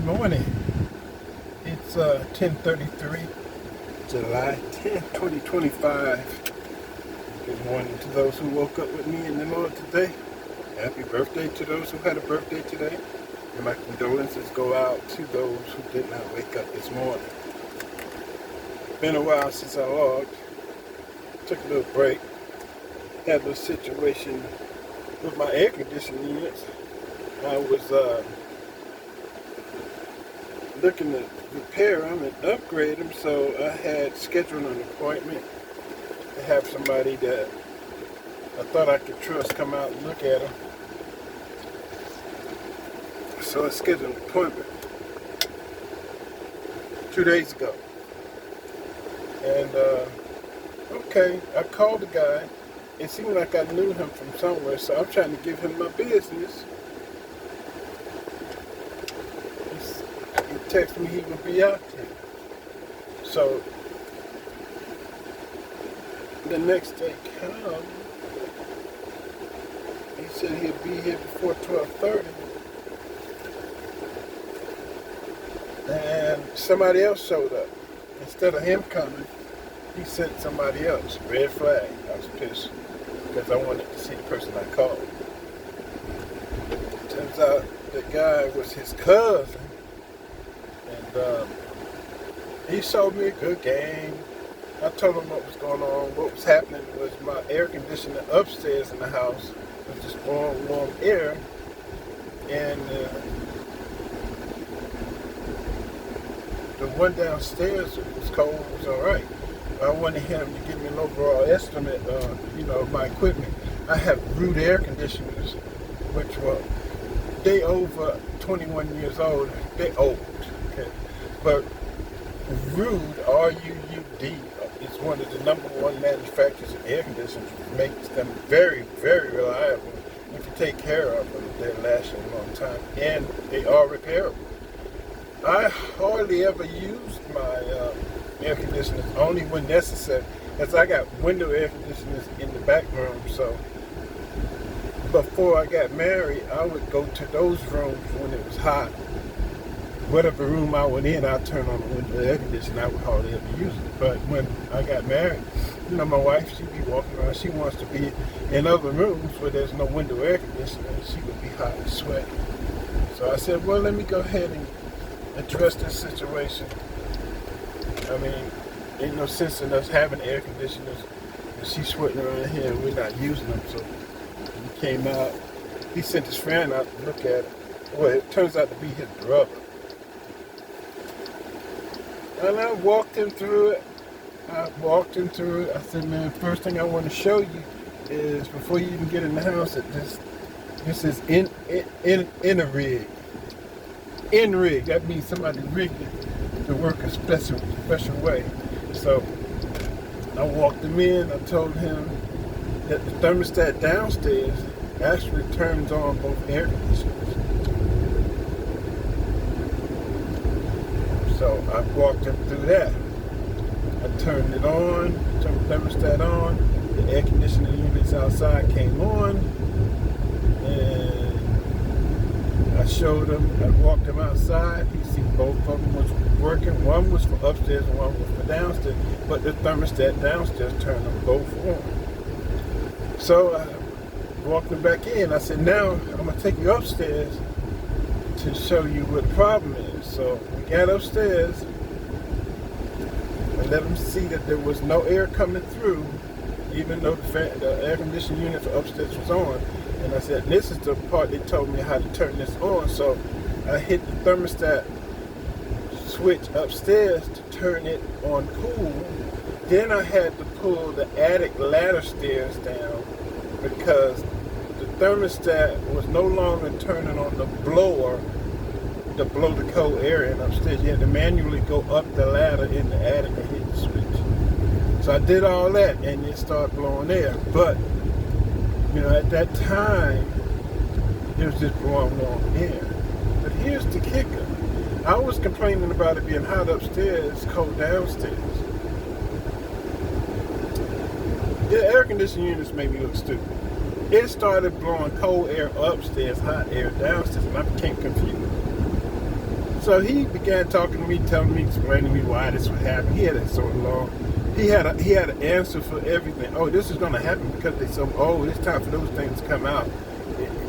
morning. It's 10:33, July 10th, 2025. Good morning to those who woke up with me in the Lord today. Happy birthday to those who had a birthday today. And my condolences go out to those who did not wake up this morning. Been a while since I logged. Took a little break. Had a little situation with my air conditioning units. I was looking to repair them and upgrade them, so I had scheduled an appointment to have somebody that I thought I could trust come out and look at them. So I scheduled an appointment 2 days ago. And okay, I called the guy. It seemed like I knew him from somewhere, so I'm trying to give him my business. He texted me he would be out there. So the next day come, he said he'd be here before 12:30. And somebody else showed up. Instead of him coming, he sent somebody else. Red flag. I was pissed because I wanted to see the person I called. Turns out the guy was his cousin. And he showed me a good game. I told him what was going on. What was happening was my air conditioner upstairs in the house was just blowing warm air. And the one downstairs was cold, it was alright. I wanted him to give me an overall estimate of my equipment. I have Root air conditioners, which were, they over 21 years old. They old, okay? But Root, R-U-U-D, is one of the #1 manufacturers of air conditioners, which makes them very, very reliable. If you take care of them, they last you a long time, and they are repairable. I hardly ever used my air conditioners, only when necessary, as I got window air conditioners in the back room. So before I got married, I would go to those rooms when it was hot. Whatever room I went in, I'd turn on the window air conditioner. I would hardly ever use it. But when I got married, my wife, she'd be walking around. She wants to be in other rooms where there's no window air conditioner. She would be hot and sweaty. So I said, well, let me go ahead and address this situation. I mean, ain't no sense in us having air conditioners and she's sweating around here and we're not using them. So he came out, he sent his friend out to look at it. Well, it turns out to be his brother. And I walked him through it. I said, man, first thing I want to show you is before you even get in the house, that this is in a rig. In rig, that means somebody rigged it to work a special way. So I walked him in. I told him that the thermostat downstairs actually turns on both air conditioners. So I walked him through that. I turned it on, turned the thermostat on. The air conditioning units outside came on, and I showed him, I walked him outside. He seen both of them was working. One was for upstairs and one was for downstairs. But the thermostat downstairs turned them both on. So I walked him back in. I said, now I'm going to take you upstairs to show you what the problem is. So we got upstairs and let him see that there was no air coming through, even though the air conditioning unit for upstairs was on. And I said, this is the part they told me how to turn this on. So I hit the thermostat switch upstairs to turn it on cool. Then I had to pull the attic ladder stairs down because the thermostat was no longer turning on the blower to blow the cold air in upstairs. You had to manually go up the ladder in the attic and hit the switch. So I did all that and it started blowing air. But at that time, it was just blowing warm air. But here's the kicker. I was complaining about it being hot upstairs, cold downstairs. The air conditioning units made me look stupid. It started blowing cold air upstairs, hot air downstairs, and I became confused. So he began talking to me, telling me, explaining to me why this would happen. He had it so long. He had an answer for everything. Oh, this is going to happen because they so, oh, it's time for those things to come out.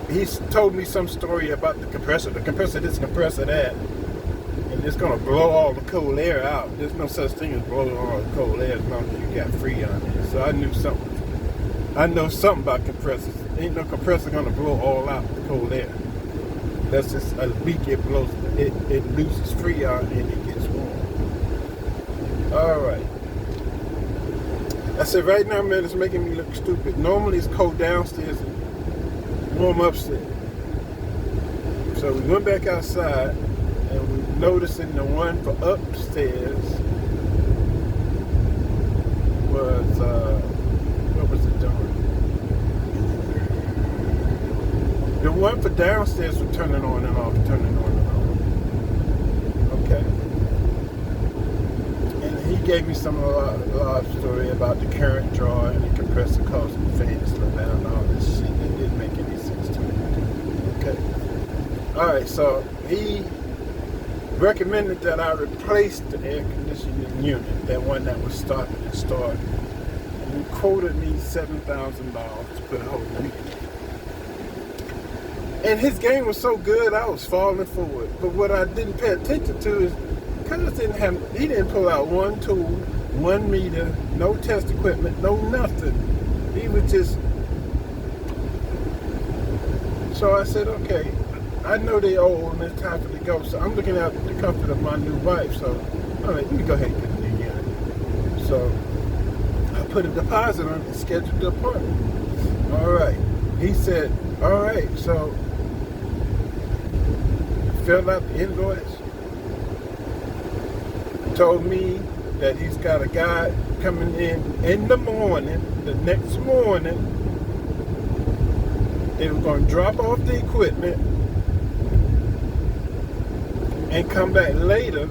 He's told me some story about the compressor this, compressor that, and it's going to blow all the cold air out. There's no such thing as blowing all the cold air as long as you got Freon in it. So I knew something. I know something about compressors. Ain't no compressor going to blow all out the cold air. That's just a leak. It blows. It loses Freon and it gets warm. All right. I said, right now, man, it's making me look stupid. Normally it's cold downstairs and warm upstairs. So we went back outside and we noticing the one for upstairs was, what was it doing? The one for downstairs was turning on and off, turning on and off. Okay. And he gave me some large story about the current draw and the compressor causing the fan to slow down and all this shit. It didn't make any sense to me. Okay. Alright, so he recommended that I replace the air conditioning unit, that one that was starting and started. And he quoted me $7,000 to put a whole unit in. And his game was so good, I was falling for it. But what I didn't pay attention to is, because he didn't pull out one tool, 1 meter, no test equipment, no nothing. He was just. So I said, okay, I know they old and it's time for them to go. So I'm looking at the comfort of my new wife. So, all right, let me go ahead and get a new unit. So I put a deposit on it and scheduled the appointment. All right. He said, all right, so filled out the invoice. Told me that he's got a guy coming in the morning, the next morning. They were going to drop off the equipment and come back later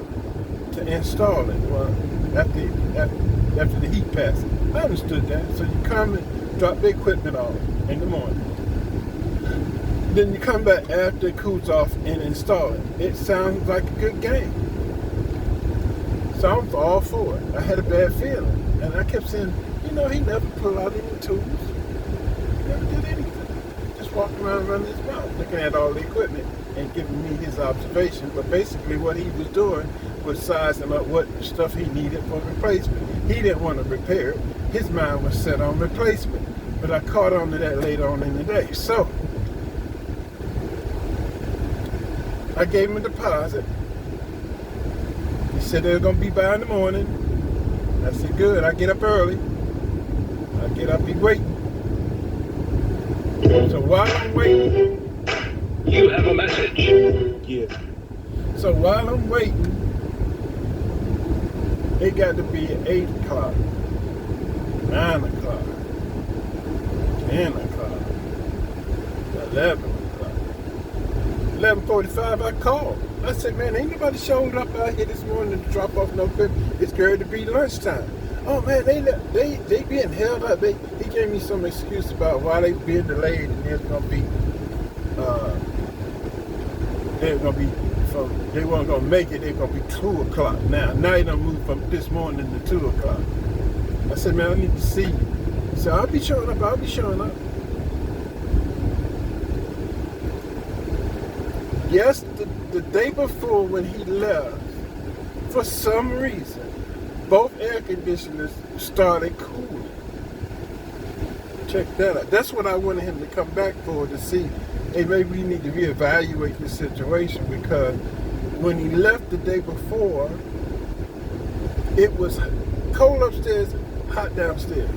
to install it. Well, after the heat passes. I understood that. So you come and drop the equipment off in the morning. Then you come back after it cools off and install it. It sounds like a good game. So I'm all for it. I had a bad feeling. And I kept saying, he never pulled out any tools. He never did anything. Just walking around running his mouth, looking at all the equipment and giving me his observation. But basically what he was doing was sizing up what stuff he needed for replacement. He didn't want to repair it. His mind was set on replacement. But I caught on to that later on in the day. So I gave him a deposit. He said they were going to be by in the morning. I said, good. I get up early. I get up, be waiting. So while I'm waiting... You have a message. Yeah. So while I'm waiting, it got to be at 8 o'clock, 9 o'clock, 10 o'clock, 11 o'clock. 11:45, I called. I said, man, ain't nobody showed up out here this morning to drop off no equipment. It's going to be lunchtime. Oh man, they being held up. He gave me some excuse about why they being delayed, and there's gonna be they weren't gonna make it. They're gonna be 2 o'clock now. Now they done moved from this morning to 2 o'clock. I said, man, I need to see you. He said, I'll be showing up. Yes, the day before when he left, for some reason, both air conditioners started cooling. Check that out. That's what I wanted him to come back for, to see, hey, maybe we need to reevaluate the situation, because when he left the day before, it was cold upstairs, hot downstairs.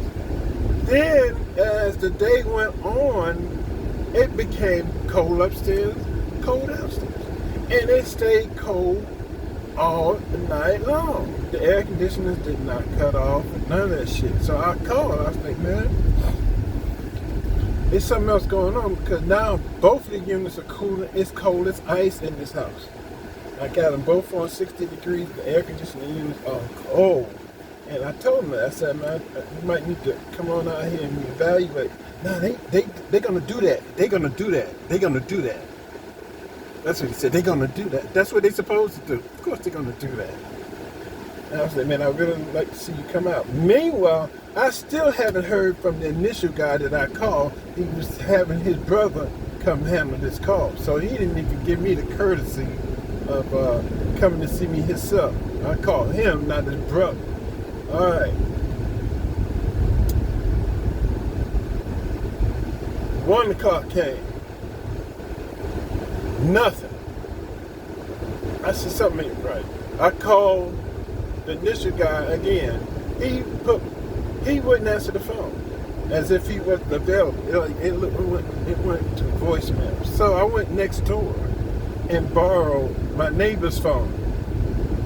Then, as the day went on, it became cold upstairs, cold downstairs. And it stayed cold all night long. The air conditioners did not cut off, none of that shit. So I called. I was like, man, there's something else going on, because now both of the units are cooling. It's cold as ice in this house. I got them both on 60 degrees. The air conditioning units are cold. And I told him that. I said, man, you might need to come on out here and evaluate. No, they're going to do that. They're going to do that. That's what he said. They're gonna do that. That's what they're supposed to do. Of course they're gonna do that. And I said, man, I really like to see you come out. Meanwhile, I still haven't heard from the initial guy that I called. He was having his brother come handle this call. So he didn't even give me the courtesy of coming to see me himself. I called him, not his brother. All right. 1 o'clock came. Nothing. I said, something ain't right. I called the initial guy again. He wouldn't answer the phone as if he wasn't available. It went to voicemail. So I went next door and borrowed my neighbor's phone.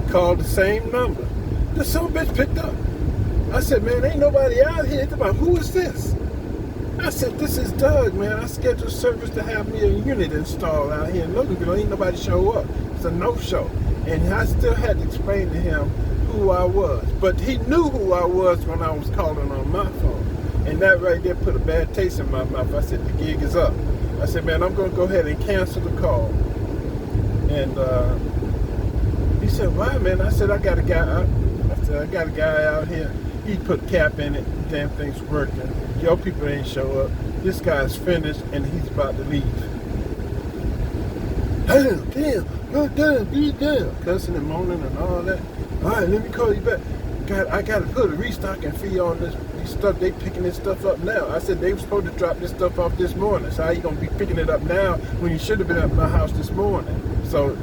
Called the same number. The son of a bitch picked up. I said, man, ain't nobody out here. Who is this? I said, this is Doug, man. I scheduled service to have me a unit installed out here in Loganville. Ain't nobody show up. It's a no-show. And I still had to explain to him who I was. But he knew who I was when I was calling on my phone. And that right there put a bad taste in my mouth. I said, the gig is up. I said, man, I'm going to go ahead and cancel the call. And he said, why, man? I said, I got a guy out here. He put cap in it. Damn thing's working. Your people ain't show up. This guy's finished and he's about to leave. Damn, be damn. Cussing and moaning and all that. All right, let me call you back. I got to put a restocking fee on this stuff. They picking this stuff up now. I said they were supposed to drop this stuff off this morning. So how you going to be picking it up now when you should have been at my house this morning? So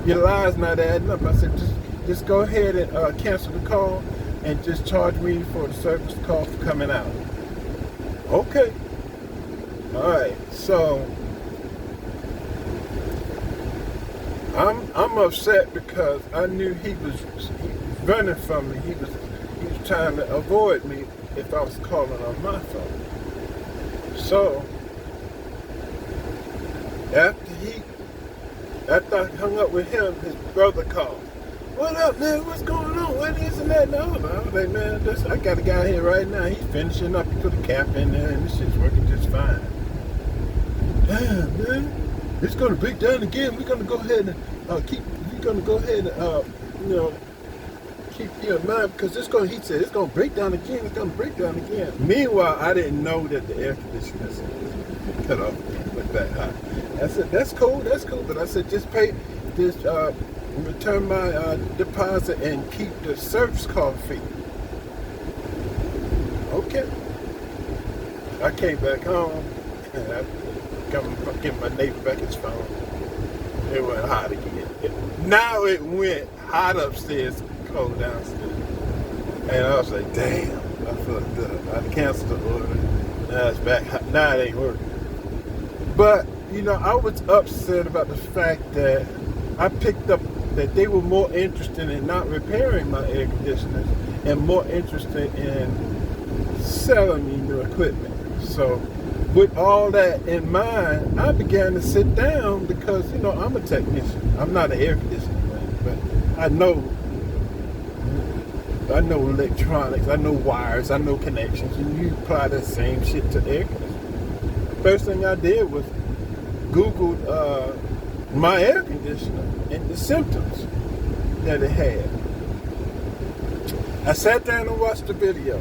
your lies not adding up. I said, just go ahead and cancel the call and just charge me for the service call for coming out. Okay. All right. So I'm upset because I knew he was running from me. He was trying to avoid me if I was calling on my phone. So after I hung up with him, his brother called. What up, man? What's going on? What is and that? No, I was like, man, I got a guy here right now. He's finishing up. He put a cap in there, and this shit's working just fine. Damn, man, it's gonna break down again. We're gonna go ahead and keep you in mind because he said it's gonna break down again. It's gonna break down again. Meanwhile, I didn't know that the air conditioner was cut off with that hot. I said, that's cool. But I said, just pay this. Return my deposit and keep the service call fee. Okay. I came back home and I give my neighbor back his phone. It went hot again. Now it went hot upstairs, cold downstairs. And I was like, damn, I fucked up. I canceled the order. Now it's back hot. Now it ain't working. But, I was upset about the fact that I picked up that they were more interested in not repairing my air conditioners and more interested in selling me new equipment. So with all that in mind, I began to sit down because, I'm a technician. I'm not an air conditioner man, but I know electronics, I know wires, I know connections, and you apply that same shit to air conditioning. First thing I did was Googled my air conditioner and the symptoms that it had. I sat down and watched the video,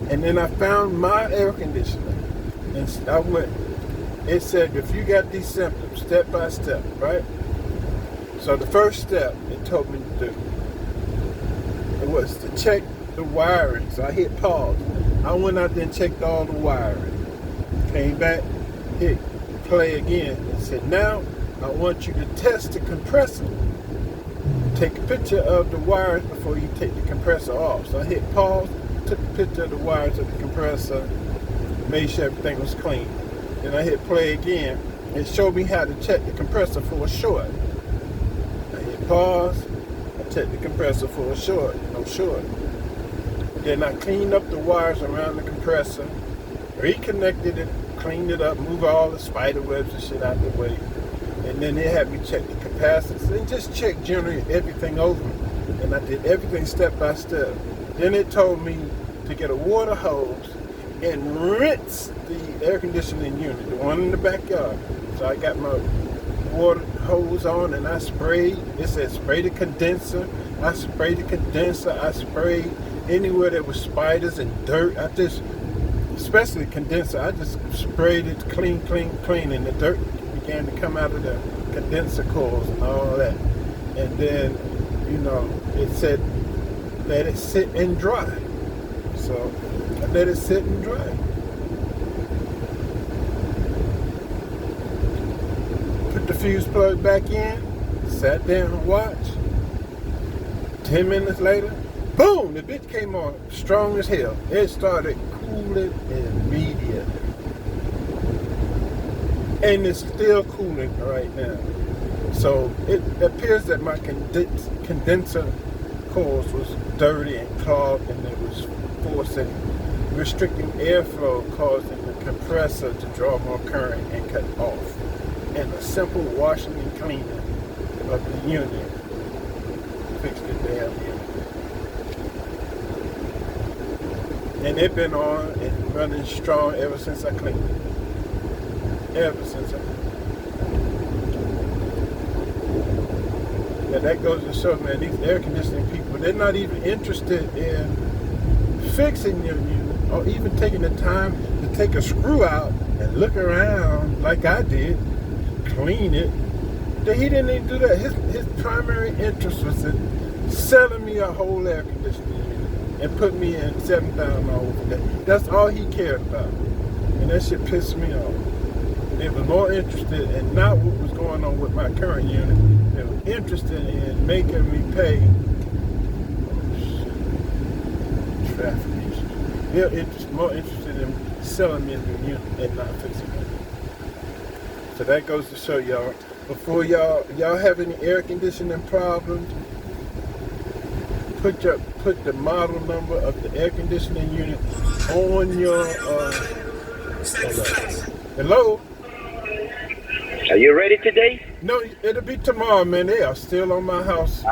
and then I found my air conditioner, and I went. It said if you got these symptoms, step by step, right? So the first step it told me to do it was to check the wiring. So I hit pause. I went out there and checked all the wiring. Came back, hit play again, and said now I want you to test the compressor. Take a picture of the wires before you take the compressor off. So I hit pause, took a picture of the wires of the compressor, made sure everything was clean. Then I hit play again. It showed me how to check the compressor for a short. I hit pause, I checked the compressor for a short, no short. Then I cleaned up the wires around the compressor, reconnected it, cleaned it up, moved all the spider webs and shit out the way. And then they had me check the capacitors and just check generally everything over. And I did everything step by step. Then it told me to get a water hose and rinse the air conditioning unit, the one in the backyard. So I got my water hose on and I sprayed. It said spray the condenser. I sprayed the condenser. I sprayed anywhere there was spiders and dirt. I just, especially the condenser, I just sprayed it clean, and the dirt began to come out of the condenser coils and all that. And then, it said let it sit and dry. So I let it sit and dry. Put the fuse plug back in, sat down and watched. 10 minutes later, boom, the bitch came on strong as hell. It started cooling immediately. And it's still cooling right now. So it appears that my condenser coils was dirty and clogged, and it was restricting airflow, causing the compressor to draw more current and cut off. And a simple washing and cleaning of the unit fixed the damn unit. And it's been on and running strong ever since I cleaned it. Ever since I cleaned it. Now that goes to show, man, these air conditioning people, they're not even interested in fixing your unit or even taking the time to take a screw out and look around like I did, clean it. He didn't even do that. His primary interest was in selling me a whole air conditioning unit and put me in $7,000 for that. That's all he cared about. And that shit pissed me off. They was more interested in not what was going on with my current unit. They were interested in making me pay traffic issues. They're more interested in selling me the unit and not fixing it. So that goes to show y'all, before y'all have any air conditioning problems, put the model number of the air conditioning unit on your hello? Are you ready today? No, it'll be tomorrow, man. They are still on my house.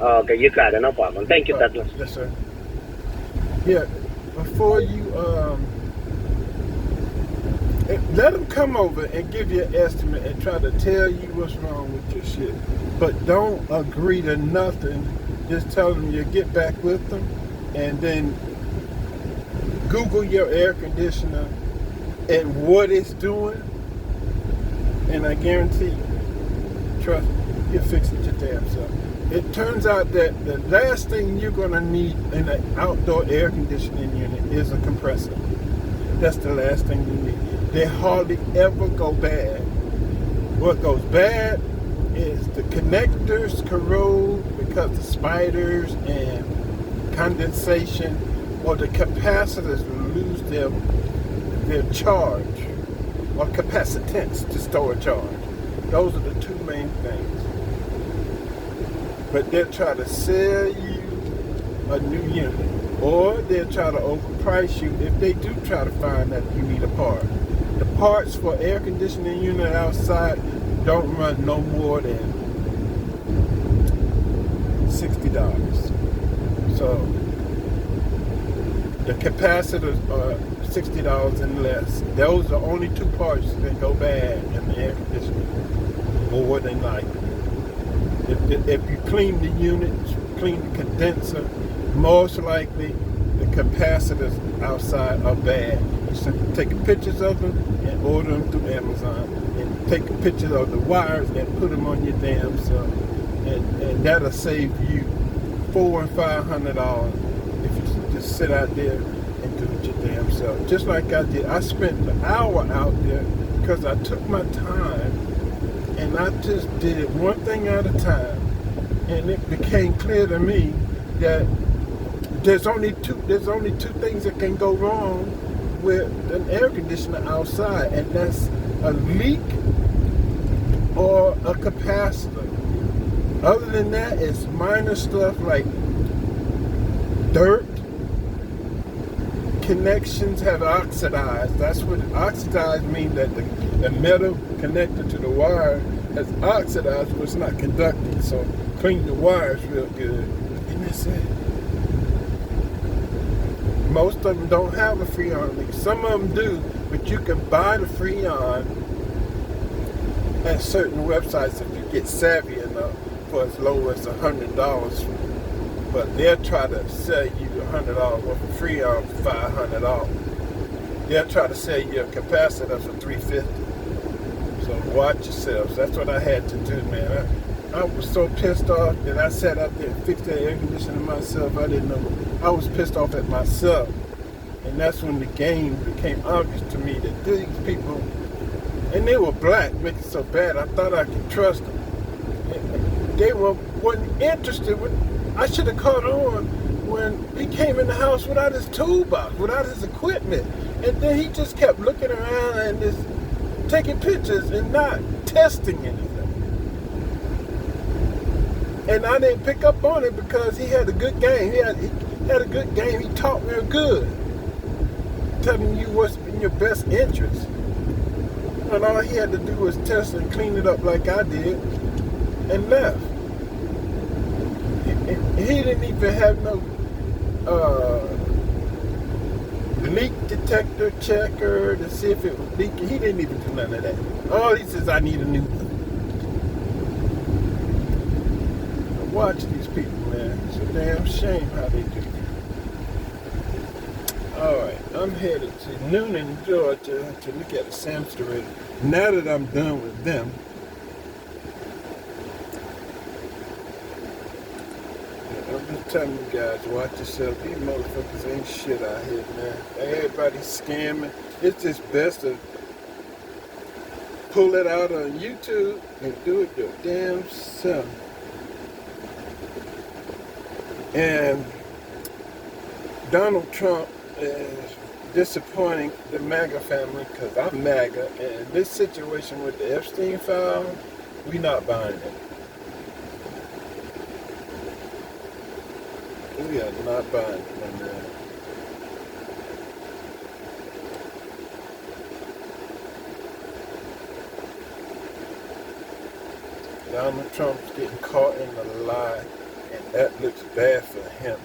Okay, you got it, no problem. Thank you, Douglas. Yes, sir. Yeah, before you let them come over and give you an estimate and try to tell you what's wrong with your shit. But don't agree to nothing. Just tell them you get back with them, and then Google your air conditioner and what it's doing, and I guarantee you, trust me, you'll fix it your damn self. It turns out that the last thing you're gonna need in an outdoor air conditioning unit is a compressor. That's the last thing you need. They hardly ever go bad. What goes bad is the connectors corrode because of spiders and condensation, or the capacitors lose their charge, or capacitance to store a charge. Those are the two main things. But they'll try to sell you a new unit, or they'll try to overprice you if they do try to find that you need a part. The parts for air conditioning unit outside don't run no more than $60. So the capacitors are $60 and less. Those are only two parts that go bad in the air conditioning, more than likely. If you clean the unit, clean the condenser, most likely the capacitors outside are bad. You simply take pictures of them and order them through Amazon, and take pictures of the wires and put them on your damn self, and that'll save you $400 and $500 if you just sit out there and do it your damn self. Just like I did. I spent an hour out there because I took my time and I just did it one thing at a time, and it became clear to me that there's only two things that can go wrong with an air conditioner outside, and that's a leak or a capacitor. Other than that, it's minor stuff like dirt. Connections have oxidized. That's what oxidized means, that the metal connected to the wire has oxidized, but it's not conducting. So clean the wires real good, and that's it. Most of them don't have a Freon leak. Some of them do, but you can buy the Freon at certain websites if you get savvy enough for as low as $100. But they'll try to sell you $100 worth of free on $500. They'll try to sell you a capacitor for $350. So watch yourselves. That's what I had to do, man. I was so pissed off that I sat out there and fixed that air conditioning myself. I didn't know. I was pissed off at myself. And that's when the game became obvious to me that these people, and they were black, making it so bad, I thought I could trust them. They wasn't interested. I should have caught on when he came in the house without his toolbox, without his equipment. And then he just kept looking around and just taking pictures and not testing anything. And I didn't pick up on it because he had a good game. He had a good game. He taught real good, telling you what's in your best interest. And all he had to do was test and clean it up like I did and left. He didn't even have no leak detector checker to see if it was leaking. He didn't even do none of that. All he says, I need a new one. Watch these people, man. It's a damn shame how they do. Alright, I'm headed to Noonan, Georgia to look at a Samster. Now that I'm done with them, I'm just telling you guys, watch yourself. These motherfuckers ain't shit out here, man. Everybody's scamming. It's just best to pull it out on YouTube and do it your damn self. And Donald Trump is disappointing the MAGA family because I'm MAGA, and this situation with the Epstein file, we not buying it. We are not buying it, my man. Donald Trump's getting caught in the lie, and that looks bad for him.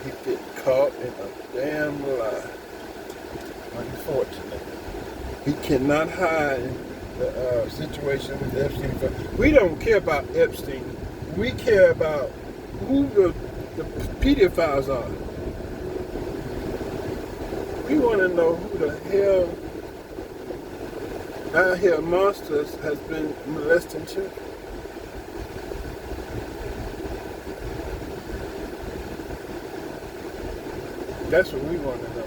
He's getting caught in a damn lie. Unfortunately. He cannot hide the situation with Epstein. We don't care about Epstein. We care about who the pedophiles are. We want to know who the hell out here monsters has been molesting children. That's what we want to know.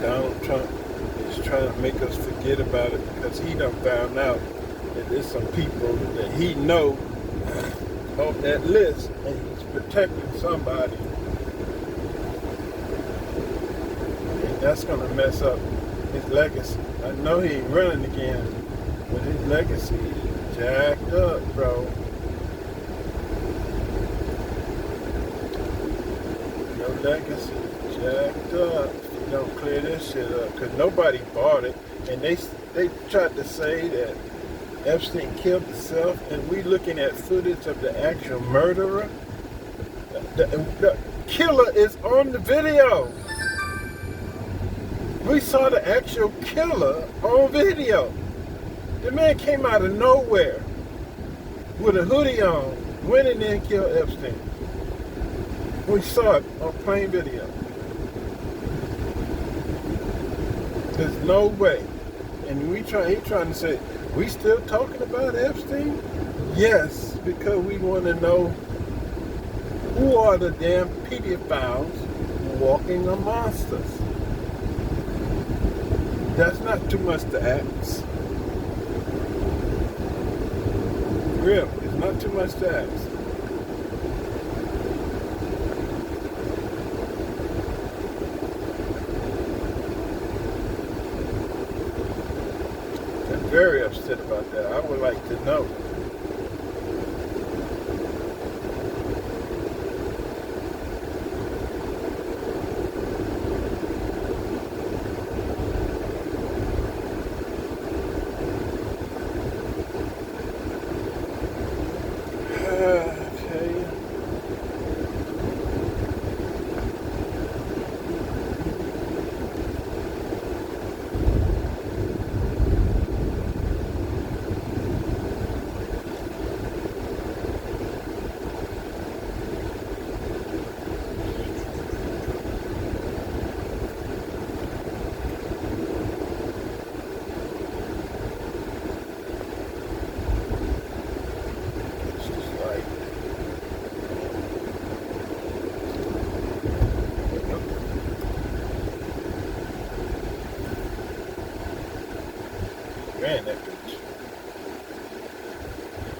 Donald Trump is trying to make us forget about it because he done found out that there's some people that he know on that list, and he's protecting somebody. That's gonna mess up his legacy. I know he ain't running again, but his legacy is jacked up, bro. Your legacy is jacked up if you don't clear this shit up. Cause nobody bought it, and they tried to say that Epstein killed himself, and we looking at footage of the actual murderer. The killer is on the video. We saw the actual killer on video. The man came out of nowhere with a hoodie on, went in there and killed Epstein. We saw it on plain video. There's no way. And he trying to say, we still talking about Epstein? Yes, because we want to know who are the damn pedophiles walking amongst us. That's not too much to ask. Really, it's not too much to ask. I'm very upset about that. I would like to know.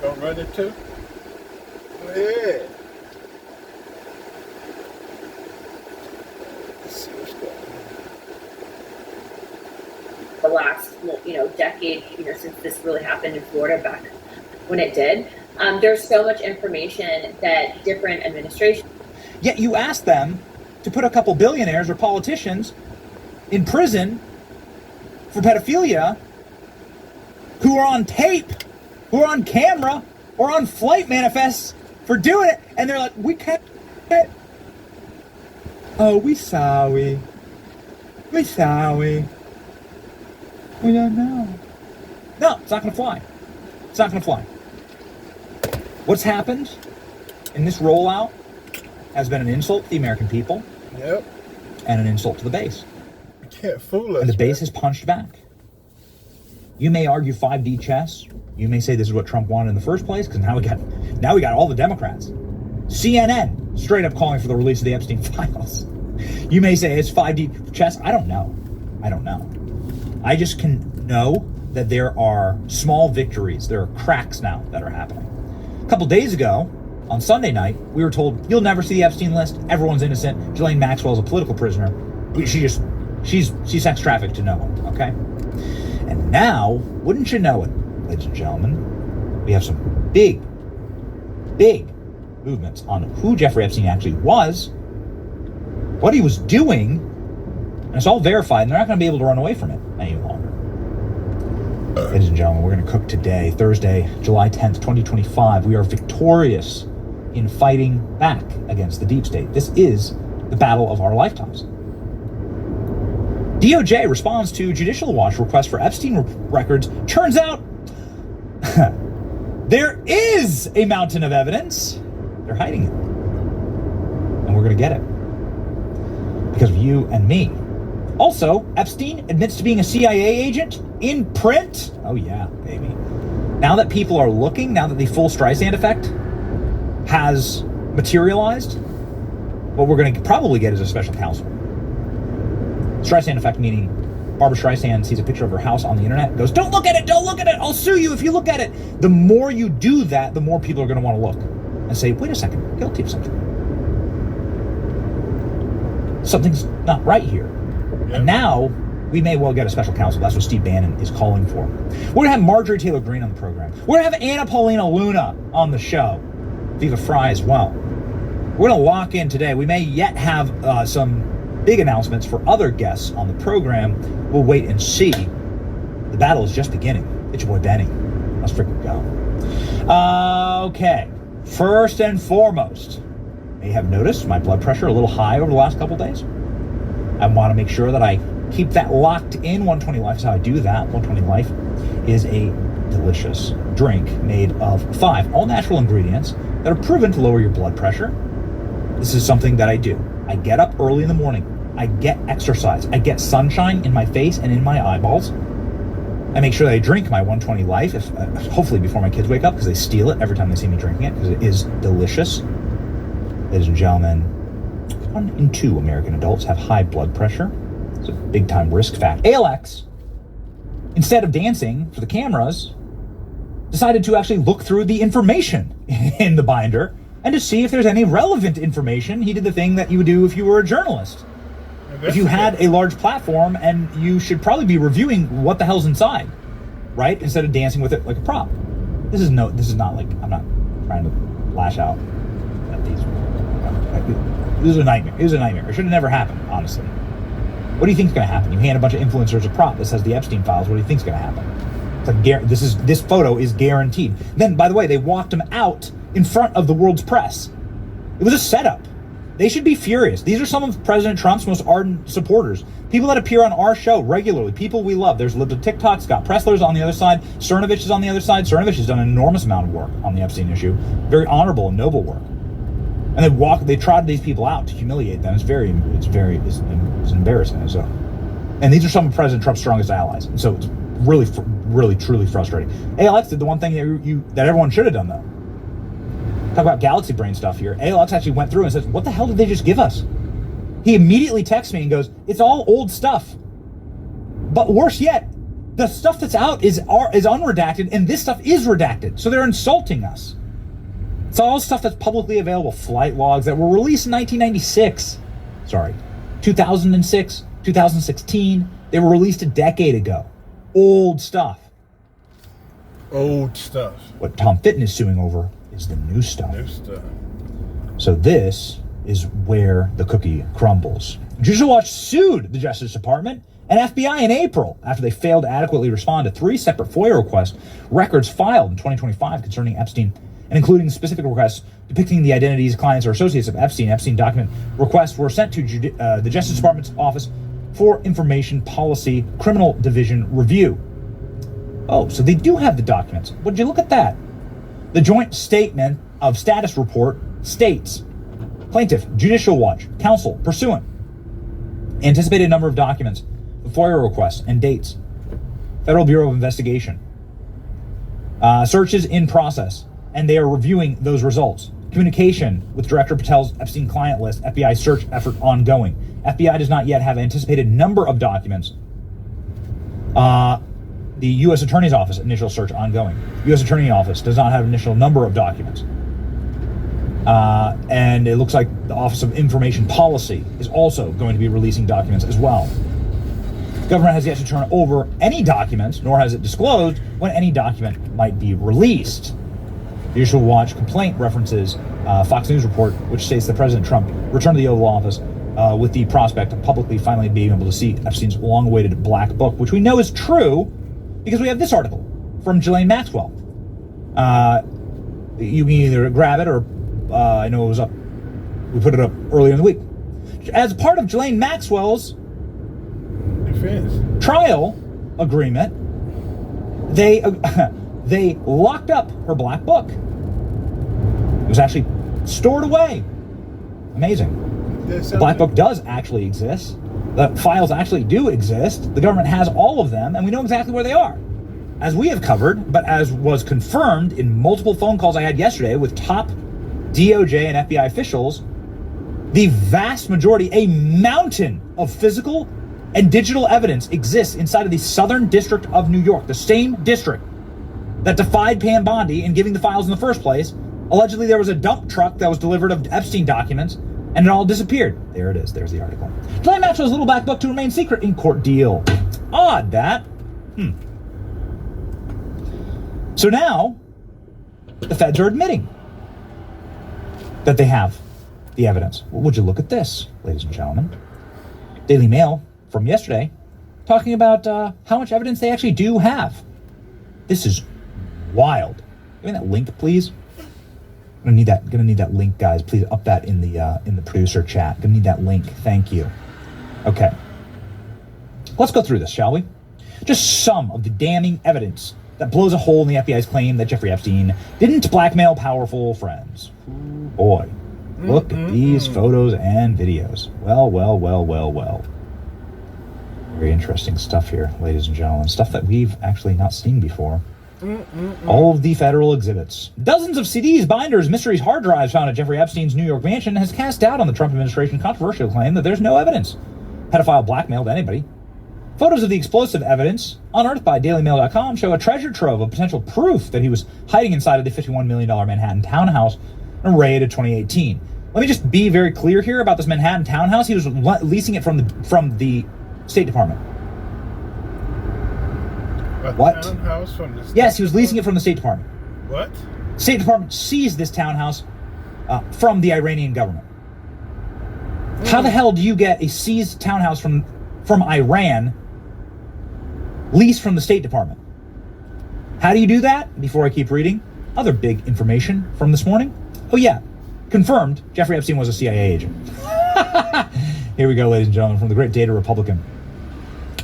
Gonna run it too? Go ahead. Let's see what's going on. The last, decade, since this really happened in Florida back when it did. There's so much information that different administrations. Yet you ask them to put a couple billionaires or politicians in prison for pedophilia who are on tape, who are on camera, or on flight manifests for doing it, and they're like, we can't. Oh, we sorry. We sorry. We don't know. No, it's not going to fly. It's not going to fly. What's happened in this rollout has been an insult to the American people. Yep. And an insult to the base. You can't fool us. And the base has punched back. You may argue 5D chess. You may say this is what Trump wanted in the first place, because now we got all the Democrats. CNN straight up calling for the release of the Epstein files. You may say it's 5D chess. I don't know. I just can know that there are small victories. There are cracks now that are happening. A couple days ago, on Sunday night, we were told, you'll never see the Epstein list. Everyone's innocent. Ghislaine Maxwell is a political prisoner. She's sex trafficked to no one, okay? And now, wouldn't you know it, ladies and gentlemen, we have some big movements on who Jeffrey Epstein actually was, what he was doing, and it's all verified, and they're not going to be able to run away from it any longer. Ladies and gentlemen, we're going to cook today, Thursday, July 10th, 2025. We are victorious in fighting back against the deep state. This is the battle of our lifetimes. DOJ responds to Judicial Watch request for Epstein records. Turns out there is a mountain of evidence. They're hiding it. And we're going to get it. Because of you and me. Also, Epstein admits to being a CIA agent in print. Oh yeah, baby. Now that people are looking, now that the full Streisand effect has materialized, what we're going to probably get is a special counsel. Streisand effect meaning Barbara Streisand sees a picture of her house on the internet and goes, don't look at it, I'll sue you if you look at it. The more you do that, the more people are going to want to look and say, wait a second, guilty of something. Something's not right here. And now, we may well get a special counsel. That's what Steve Bannon is calling for. We're going to have Marjorie Taylor Greene on the program. We're going to have Anna Paulina Luna on the show. Viva Fry as well. We're going to lock in today. We may yet have some big announcements for other guests on the program. We'll wait and see. The battle is just beginning. It's your boy Benny. Let's freaking go. Okay. First and foremost, you may have noticed my blood pressure a little high over the last couple days. I want to make sure that I keep that locked in. 120 Life is how I do that. 120 Life is a delicious drink made of 5 all-natural ingredients that are proven to lower your blood pressure. This is something that I do. I get up early in the morning. I get exercise. I get sunshine in my face and in my eyeballs. I make sure that I drink my 120 Life, hopefully before my kids wake up, because they steal it every time they see me drinking it, because it is delicious. Ladies and gentlemen, 1 in 2 American adults have high blood pressure. It's a big-time risk factor. ALX, instead of dancing for the cameras, decided to actually look through the information in the binder and to see if there's any relevant information. He did the thing that you would do if you were a journalist. If you had a large platform, and you should probably be reviewing what the hell's inside, right? Instead of dancing with it like a prop. This is not like, I'm not trying to lash out at these. This is a nightmare. It was a nightmare. It should have never happened, honestly. What do you think is going to happen? You hand a bunch of influencers a prop that says the Epstein files. What do you think is going to happen? It's like, this photo is guaranteed. Then, by the way, they walked him out in front of the world's press. It was a setup. They should be furious. These are some of President Trump's most ardent supporters. People that appear on our show regularly. People we love. There's Libs of TikTok. Scott Pressler's on the other side. Cernovich is on the other side. Cernovich has done an enormous amount of work on the Epstein issue. Very honorable and noble work. And they trotted these people out to humiliate them. It's embarrassing. And these are some of President Trump's strongest allies. And so it's really, truly frustrating. ALX did the one thing that everyone should have done, though. Talk about galaxy brain stuff here. ALX actually went through and says, what the hell did they just give us? He immediately texts me and goes, it's all old stuff. But worse yet, The stuff that's out is unredacted, and this stuff is redacted. So they're insulting us. It's all stuff that's publicly available. Flight logs that were released in 1996. Sorry, 2006, 2016. They were released a decade ago. Old stuff. Old stuff. What Tom Fitton is suing over is the new stuff. New stuff. So this is where the cookie crumbles. Judicial Watch sued the Justice Department and FBI in April after they failed to adequately respond to 3 separate FOIA requests, records filed in 2025 concerning Epstein, and including specific requests depicting the identities, clients, or associates of Epstein. Epstein document requests were sent to the Justice Department's Office for Information Policy Criminal Division review. Oh, so they do have the documents. Would you look at that? The joint statement of status report states, Plaintiff, Judicial Watch, Counsel, pursuant, anticipated number of documents, the FOIA requests, and dates. Federal Bureau of Investigation. Searches in process, and they are reviewing those results. Communication with Director Patel's Epstein client list, FBI search effort ongoing. FBI does not yet have anticipated number of documents. The U.S. Attorney's Office, initial search ongoing. U.S. Attorney Office does not have initial number of documents. And it looks like the Office of Information Policy is also going to be releasing documents as well. Government has yet to turn over any documents, nor has it disclosed when any document might be released. Judicial Watch complaint references Fox News report, which states that President Trump returned to the Oval Office with the prospect of publicly finally being able to see Epstein's long-awaited black book, which we know is true because we have this article from Ghislaine Maxwell. You can either grab it or I know it was up. We put it up earlier in the week. As part of Ghislaine Maxwell's defense trial agreement, they locked up her black book. It was actually stored away. Amazing. The black book does actually exist. The files actually do exist. The government has all of them, and we know exactly where they are. As we have covered, but as was confirmed in multiple phone calls I had yesterday with top DOJ and FBI officials, the vast majority, a mountain of physical and digital evidence exists inside of the Southern District of New York, the same district that defied Pam Bondi in giving the files in the first place. Allegedly, there was a dump truck that was delivered of Epstein documents, and it all disappeared. There it is. There's the article. Ghislaine Maxwell's little black book to remain secret in court deal. Odd, that. So now, the feds are admitting that they have the evidence. Well, would you look at this, ladies and gentlemen? Daily Mail from yesterday talking about how much evidence they actually do have. This is wild. Give me that link, please. I'm gonna need that link, guys. Please up that in the producer chat. Gonna need that link. Thank you. Okay. Let's go through this, shall we? Just some of the damning evidence that blows a hole in the FBI's claim that Jeffrey Epstein didn't blackmail powerful friends. Boy, look at these photos and videos. Well. Very interesting stuff here, ladies and gentlemen. Stuff that we've actually not seen before. All of the federal exhibits. Dozens of CDs, binders, mysteries, hard drives found at Jeffrey Epstein's New York mansion has cast doubt on the Trump administration's controversial claim that there's no evidence. Pedophile blackmailed anybody. Photos of the explosive evidence unearthed by DailyMail.com show a treasure trove of potential proof that he was hiding inside of the $51 million Manhattan townhouse in a raid of 2018. Let me just be very clear here about this Manhattan townhouse. He was leasing it from the State Department. What? Townhouse from the State Yes, he was leasing it from the State Department. What? State Department seized this townhouse from the Iranian government. How the hell do you get a seized townhouse from Iran leased from the State Department? How do you do that? Before I keep reading, other big information from this morning. Oh yeah, confirmed Jeffrey Epstein was a CIA agent. Here we go, ladies and gentlemen, from the great Data Republican.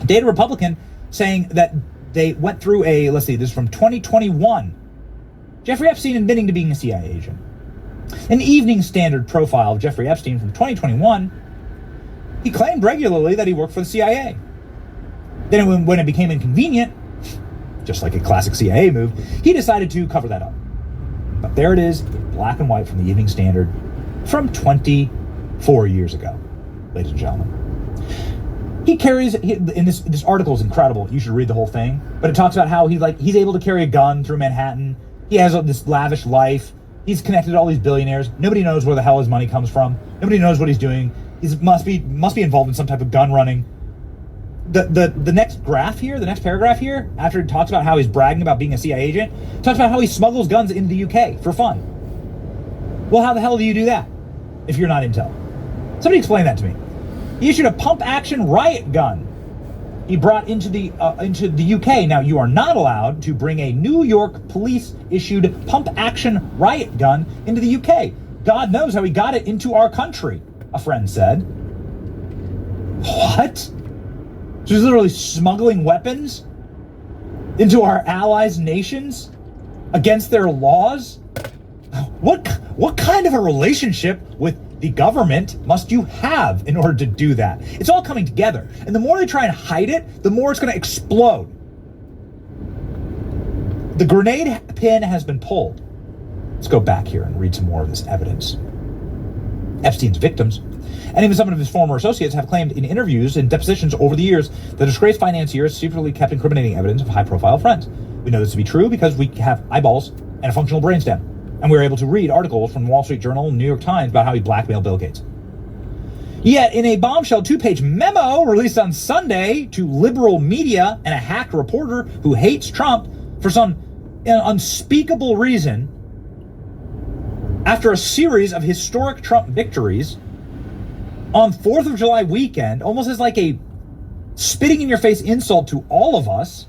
Data Republican saying that they went through let's see, this is from 2021. Jeffrey Epstein admitting to being a CIA agent. An Evening Standard profile of Jeffrey Epstein from 2021. He claimed regularly that he worked for the CIA. Then when it became inconvenient, just like a classic CIA move, he decided to cover that up. But there it is, in black and white from the Evening Standard from 24 years ago, ladies and gentlemen. He carries, in this article is incredible. You should read the whole thing. But it talks about how he's able to carry a gun through Manhattan. He has this lavish life. He's connected to all these billionaires. Nobody knows where the hell his money comes from. Nobody knows what he's doing. He must be involved in some type of gun running. The next graph here, the next paragraph here, after it talks about how he's bragging about being a CIA agent, talks about how he smuggles guns into the UK for fun. Well, how the hell do you do that if you're not intel? Somebody explain that to me. He issued a pump-action riot gun he brought into the UK. Now, you are not allowed to bring a New York police-issued pump-action riot gun into the UK. God knows how he got it into our country, a friend said. What? So he's literally smuggling weapons into our allies' nations against their laws? What kind of a relationship with the government must you have in order to do that? It's all coming together. And the more they try and hide it, the more it's going to explode. The grenade pin has been pulled. Let's go back here and read some more of this evidence. Epstein's victims, and even some of his former associates, have claimed in interviews and depositions over the years that disgraced financiers secretly kept incriminating evidence of high-profile friends. We know this to be true because we have eyeballs and a functional brainstem. And we were able to read articles from the Wall Street Journal and New York Times about how he blackmailed Bill Gates. Yet, in a bombshell 2-page memo released on Sunday to liberal media and a hacked reporter who hates Trump for some unspeakable reason, after a series of historic Trump victories on 4th of July weekend, almost as like a spitting in your face insult to all of us,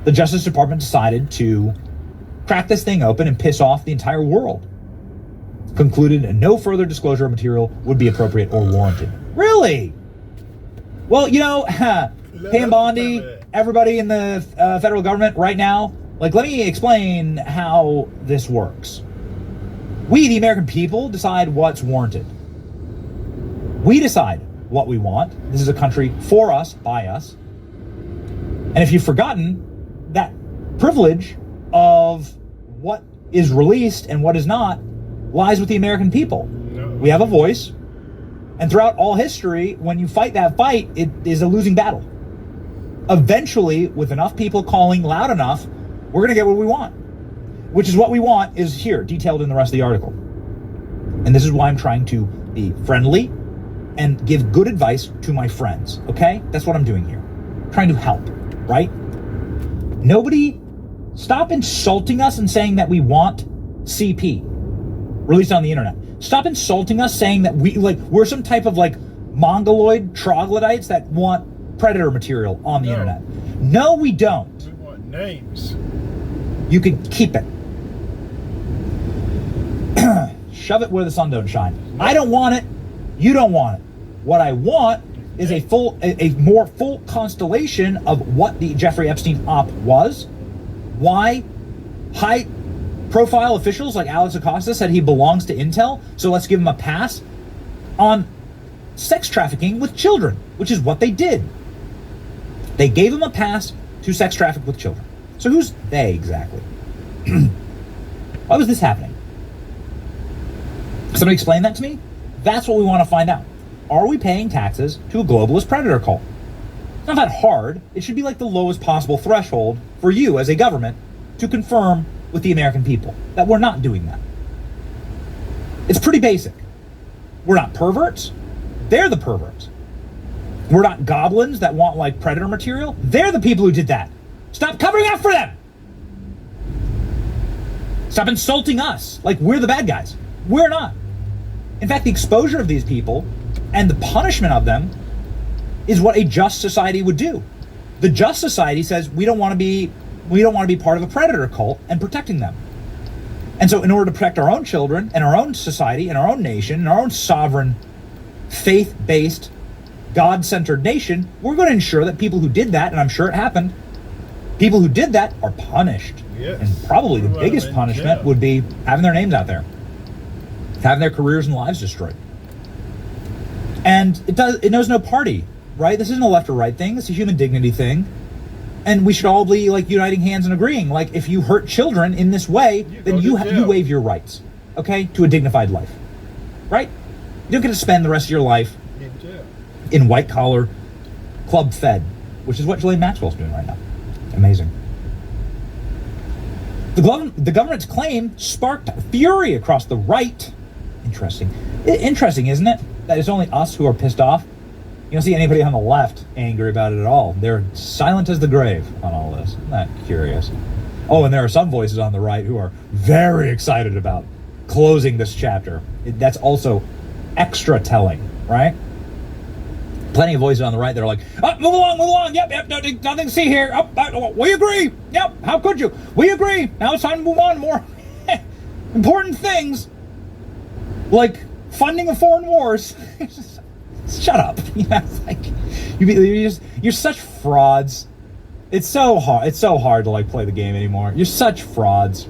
the Justice Department decided to crack this thing open and piss off the entire world. Concluded no further disclosure of material would be appropriate or warranted. Really? Well, Pam Bondi, everybody in the federal government right now, let me explain how this works. We, the American people, decide what's warranted. We decide what we want. This is a country for us, by us. And if you've forgotten, that privilege of what is released and what is not lies with the American people. No. We have a voice, and throughout all history, when you fight that fight, it is a losing battle. Eventually, with enough people calling loud enough, we're going to get what we want, which is what we want is here, detailed in the rest of the article. And this is why I'm trying to be friendly and give good advice to my friends, okay? That's what I'm doing here. Trying to help, right? Nobody stop insulting us and saying that we want CP released on the internet. Stop insulting us saying that we're some type of mongoloid troglodytes that want predator material on the internet. No, we don't. We want names. You can keep it. Shove it where the sun don't shine. I don't want it. You don't want it. What I want is a more full constellation of what the Jeffrey Epstein op was, why high-profile officials like Alex Acosta said he belongs to Intel, so let's give him a pass on sex trafficking with children, which is what they did. They gave him a pass to sex traffic with children. So who's they exactly? Why was this happening? Somebody explain that to me? That's what we want to find out. Are we paying taxes to a globalist predator cult? It's not that hard. It should be like the lowest possible threshold for you as a government to confirm with the American people that we're not doing that. It's pretty basic. We're not perverts. They're the perverts. We're not goblins that want predator material. They're the people who did that. Stop covering up for them. Stop insulting us like we're the bad guys. We're not. In fact, the exposure of these people and the punishment of them is what a just society would do. The just society says we don't want to be part of a predator cult and protecting them. And so in order to protect our own children and our own society and our own nation and our own sovereign, faith-based, God-centered nation, we're going to ensure that people who did that, and I'm sure it happened, people who did that are punished. Yes. And probably the biggest punishment would be having their names out there, having their careers and lives destroyed. And it knows no party, right? This isn't a left or right thing. It's a human dignity thing. And we should all be uniting hands and agreeing. If you hurt children in this way, then you waive your rights, okay, to a dignified life, right? You don't get to spend the rest of your life in white-collar club fed, which is what Ghislaine Maxwell's doing right now. Amazing. The government's claim sparked fury across the right. Interesting. Interesting, isn't it? That it's only us who are pissed off. You don't see anybody on the left angry about it at all. They're silent as the grave on all this. Isn't that curious? Oh, and there are some voices on the right who are very excited about closing this chapter. That's also extra telling, right? Plenty of voices on the right that are like, oh, move along, yep, nothing to see here. Oh, we agree. Yep, how could you? We agree. Now it's time to move on to more important things, like funding of foreign wars. Shut up. Yeah, like, you're such frauds. It's so hard to like play the game anymore. You're such frauds.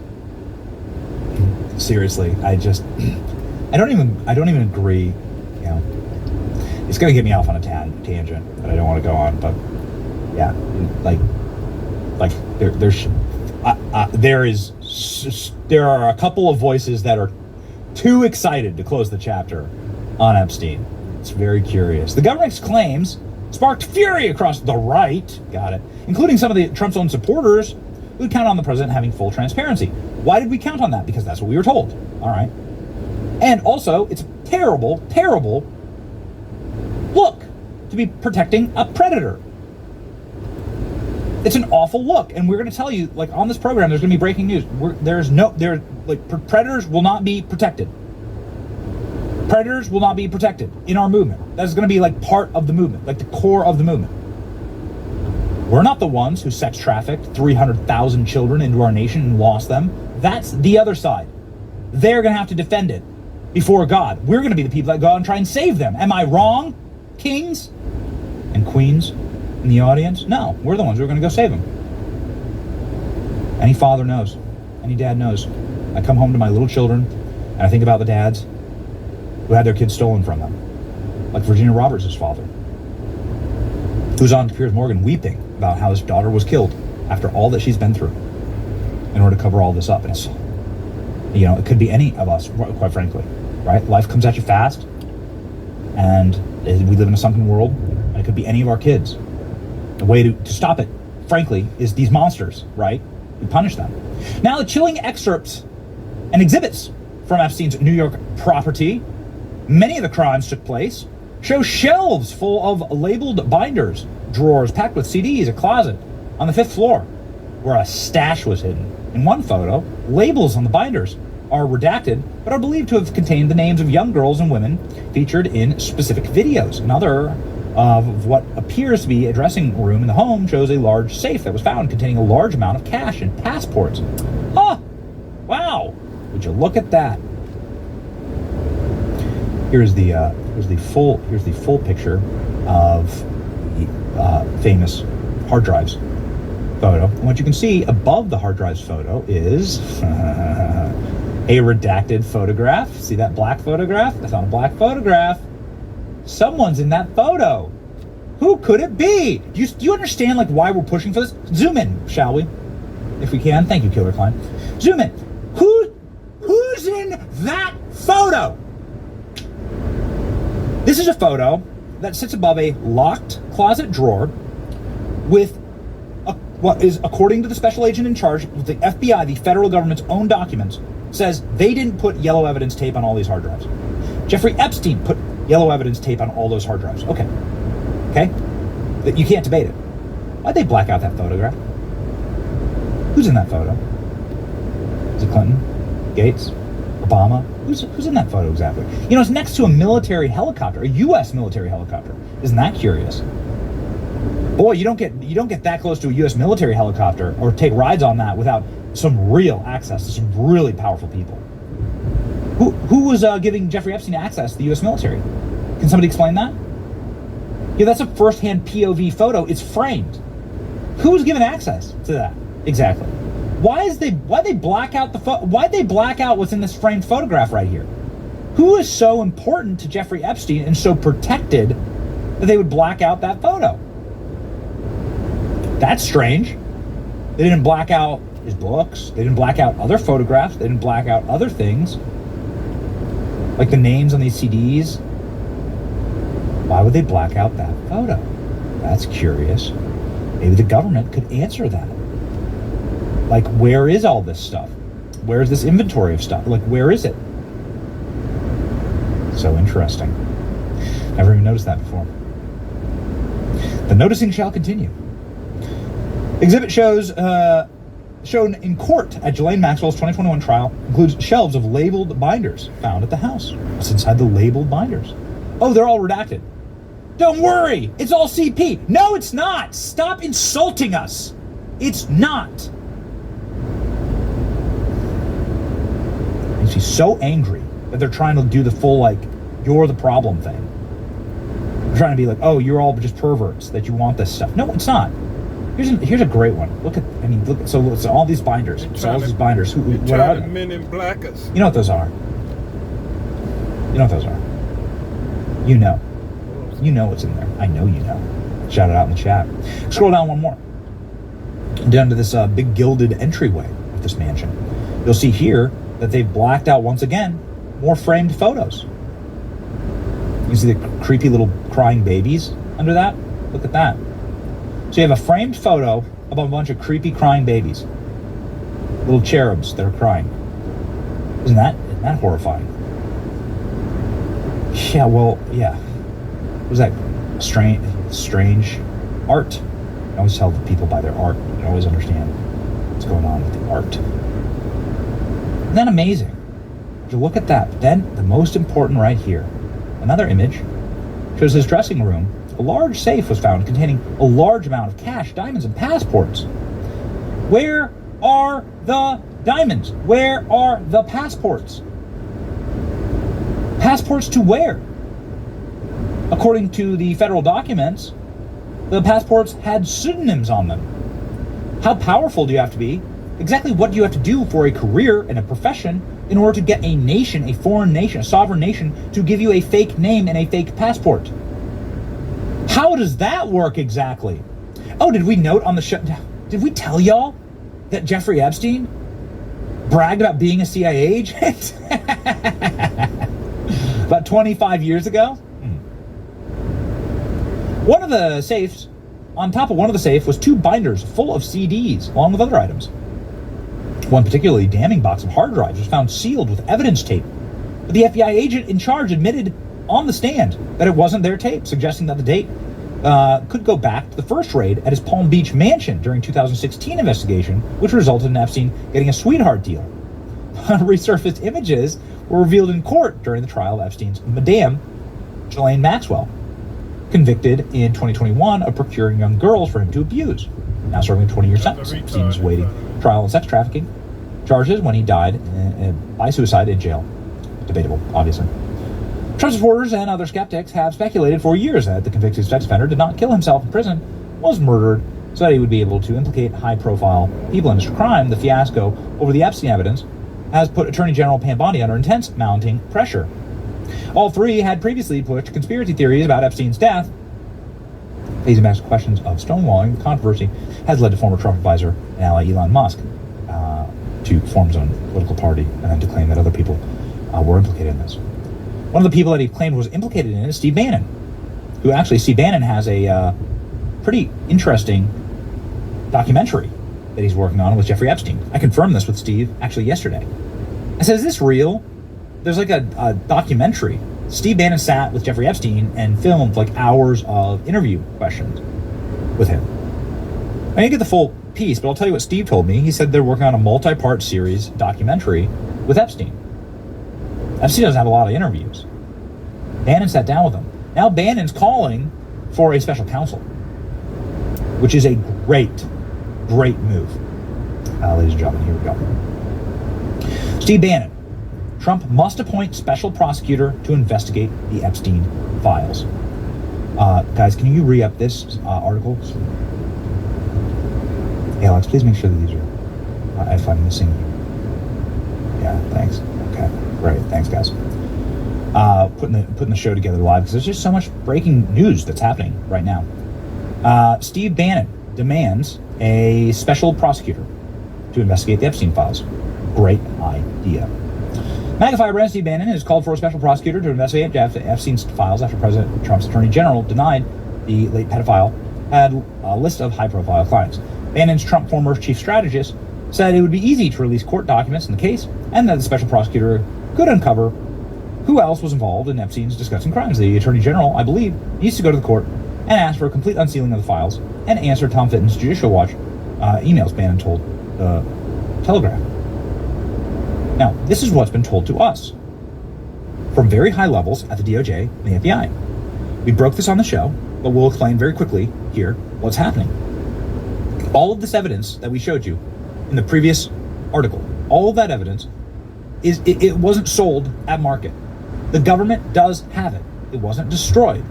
Seriously, I don't even agree. You know, it's gonna get me off on a tangent that I don't want to go on. But yeah, there are a couple of voices that are too excited to close the chapter on Epstein. It's very curious. The government's claims sparked fury across the right, got it, including some of Trump's own supporters who count on the president having full transparency. Why did we count on that? Because that's what we were told. All right. And also, it's a terrible, terrible look to be protecting a predator. It's an awful look, and we're going to tell you, like on this program, there's going to be breaking news. Predators will not be protected. Predators will not be protected in our movement. That's going to be like part of the movement, like the core of the movement. We're not the ones who sex trafficked 300,000 children into our nation and lost them. That's the other side. They're going to have to defend it before God. We're going to be the people that go out and try and save them. Am I wrong, kings and queens in the audience? No, we're the ones who are going to go save them. Any father knows. Any dad knows. I come home to my little children and I think about the dads who had their kids stolen from them, like Virginia Roberts' father, who's on Piers Morgan weeping about how his daughter was killed after all that she's been through in order to cover all this up. And it's, you know, it could be any of us, quite frankly, right? Life comes at you fast, and we live in a sunken world, and it could be any of our kids. The way to stop it, frankly, is these monsters, right? We punish them. Now, the chilling excerpts and exhibits from Epstein's New York property, many of the crimes took place, show shelves full of labeled binders, drawers packed with CDs, a closet on the 5th floor where a stash was hidden. In one photo, labels on the binders are redacted but are believed to have contained the names of young girls and women featured in specific videos. Another of what appears to be a dressing room in the home shows a large safe that was found containing a large amount of cash and passports. Huh! Wow! Would you look at that? Here's the full picture of the famous hard drives photo. And what you can see above the hard drives photo is a redacted photograph. See that black photograph? That's not a black photograph. Someone's in that photo. Who could it be? Do you understand like why we're pushing for this? Zoom in, shall we? If we can. Thank you, Killer Klein. Zoom in. Who's in that photo? This is a photo that sits above a locked closet drawer with what is, according to the special agent in charge of the FBI, the federal government's own documents, says they didn't put yellow evidence tape on all these hard drives. Jeffrey Epstein put yellow evidence tape on all those hard drives. Okay. You can't debate it. Why'd they black out that photograph? Who's in that photo? Is it Clinton? Gates? Obama? Who's in that photo exactly? You know, it's next to a military helicopter, a U.S. military helicopter. Isn't that curious? Boy, you don't get that close to a U.S. military helicopter or take rides on that without some real access to some really powerful people. Who was giving Jeffrey Epstein access to the U.S. military? Can somebody explain that? Yeah, that's a first-hand POV photo. It's framed. Who's given access to that exactly? Why'd they black out why'd they black out what's in this framed photograph right here? Who is so important to Jeffrey Epstein and so protected that they would black out that photo? That's strange. They didn't black out his books. They didn't black out other photographs. They didn't black out other things, like the names on these CDs. Why would they black out that photo? That's curious. Maybe the government could answer that. Like, where is all this stuff? Where's this inventory of stuff? Like, where is it? So interesting. Never even noticed that before. The noticing shall continue. Exhibit shown in court at Ghislaine Maxwell's 2021 trial includes shelves of labeled binders found at the house. What's inside the labeled binders? Oh, they're all redacted. Don't worry, it's all CP. No, it's not. Stop insulting us. It's not. And she's so angry that they're trying to do the full, like, you're the problem thing. They're trying to be like, oh, you're all just perverts, that you want this stuff. No, it's not. Here's a great one. Look at so all these binders. So all these binders. What are they? Men in black us. You know what those are. You know what those are. You know. You know what's in there. I know you know. Shout it out in the chat. Scroll down one more. Down to this big gilded entryway of this mansion. You'll see here that they've blacked out once again more framed photos. You see the creepy little crying babies under that? Look at that. So you have a framed photo of a bunch of creepy crying babies. Little cherubs that are crying. Isn't that horrifying? Yeah, well, yeah. Was that strange art? I always tell the people by their art. You always understand what's going on with the art. Isn't that amazing? Would you look at that? But then the most important right here. Another image shows his dressing room. A large safe was found containing a large amount of cash, diamonds, and passports. Where are the diamonds? Where are the passports? Passports to where? According to the federal documents, the passports had pseudonyms on them. How powerful do you have to be? Exactly what do you have to do for a career and a profession in order to get a nation, a foreign nation, a sovereign nation, to give you a fake name and a fake passport? How does that work exactly? Oh, did we note on the show, did we tell y'all that Jeffrey Epstein bragged about being a CIA agent? About 25 years ago? One of the safes, on top of one of the safe, was 2 binders full of CDs, along with other items. One particularly damning box of hard drives was found sealed with evidence tape. But the FBI agent in charge admitted on the stand that it wasn't their tape, suggesting that the date could go back to the first raid at his Palm Beach mansion during 2016 investigation, which resulted in Epstein getting a sweetheart deal. Resurfaced images were revealed in court during the trial of Epstein's Madame, Ghislaine Maxwell, convicted in 2021 of procuring young girls for him to abuse. Now serving a 20-year sentence. Epstein is awaiting trial on sex trafficking charges when he died by suicide in jail. Debatable, obviously. Trump supporters and other skeptics have speculated for years that the convicted sex offender did not kill himself in prison, was murdered, so that he would be able to implicate high-profile people in his crime. The fiasco over the Epstein evidence has put Attorney General Pam Bondi under intense mounting pressure. All three had previously pushed conspiracy theories about Epstein's death. Facing back questions of stonewalling, the controversy has led to former Trump advisor and ally Elon Musk to form his own political party and then to claim that other people were implicated in this. One of the people that he claimed was implicated in it is Steve Bannon, who actually, Steve Bannon has a pretty interesting documentary that he's working on with Jeffrey Epstein. I confirmed this with Steve actually yesterday. I said, is this real? There's like a documentary. Steve Bannon sat with Jeffrey Epstein and filmed like hours of interview questions with him. I didn't get the full piece, but I'll tell you what Steve told me. He said they're working on a multi-part series documentary with Epstein. Epstein doesn't have a lot of interviews. Bannon sat down with him. Now Bannon's calling for a special counsel, which is a great move. Ladies and gentlemen, here we go. Steve Bannon. Trump must appoint special prosecutor to investigate the Epstein files. Guys, can you re-up this article? Hey, Alex, please make sure that these are, if I'm missing you. Yeah, thanks. Okay, great. Thanks, guys. Putting the show together live because there's just so much breaking news that's happening right now. Steve Bannon demands a special prosecutor to investigate the Epstein files. Great idea. MAGA firebrand Steve Bannon has called for a special prosecutor to investigate Epstein's files after President Trump's attorney general denied the late pedophile had a list of high-profile clients. Bannon's Trump former chief strategist said it would be easy to release court documents in the case and that the special prosecutor could uncover who else was involved in Epstein's disgusting crimes. The attorney general, I believe, needs to go to the court and ask for a complete unsealing of the files and answer Tom Fitton's Judicial Watch emails, Bannon told the Telegraph. Now, this is what's been told to us from very high levels at the DOJ and the FBI. We broke this on the show, but we'll explain very quickly here what's happening. All of this evidence that we showed you in the previous article, all of that evidence, it wasn't sold at market. The government does have it. It wasn't destroyed.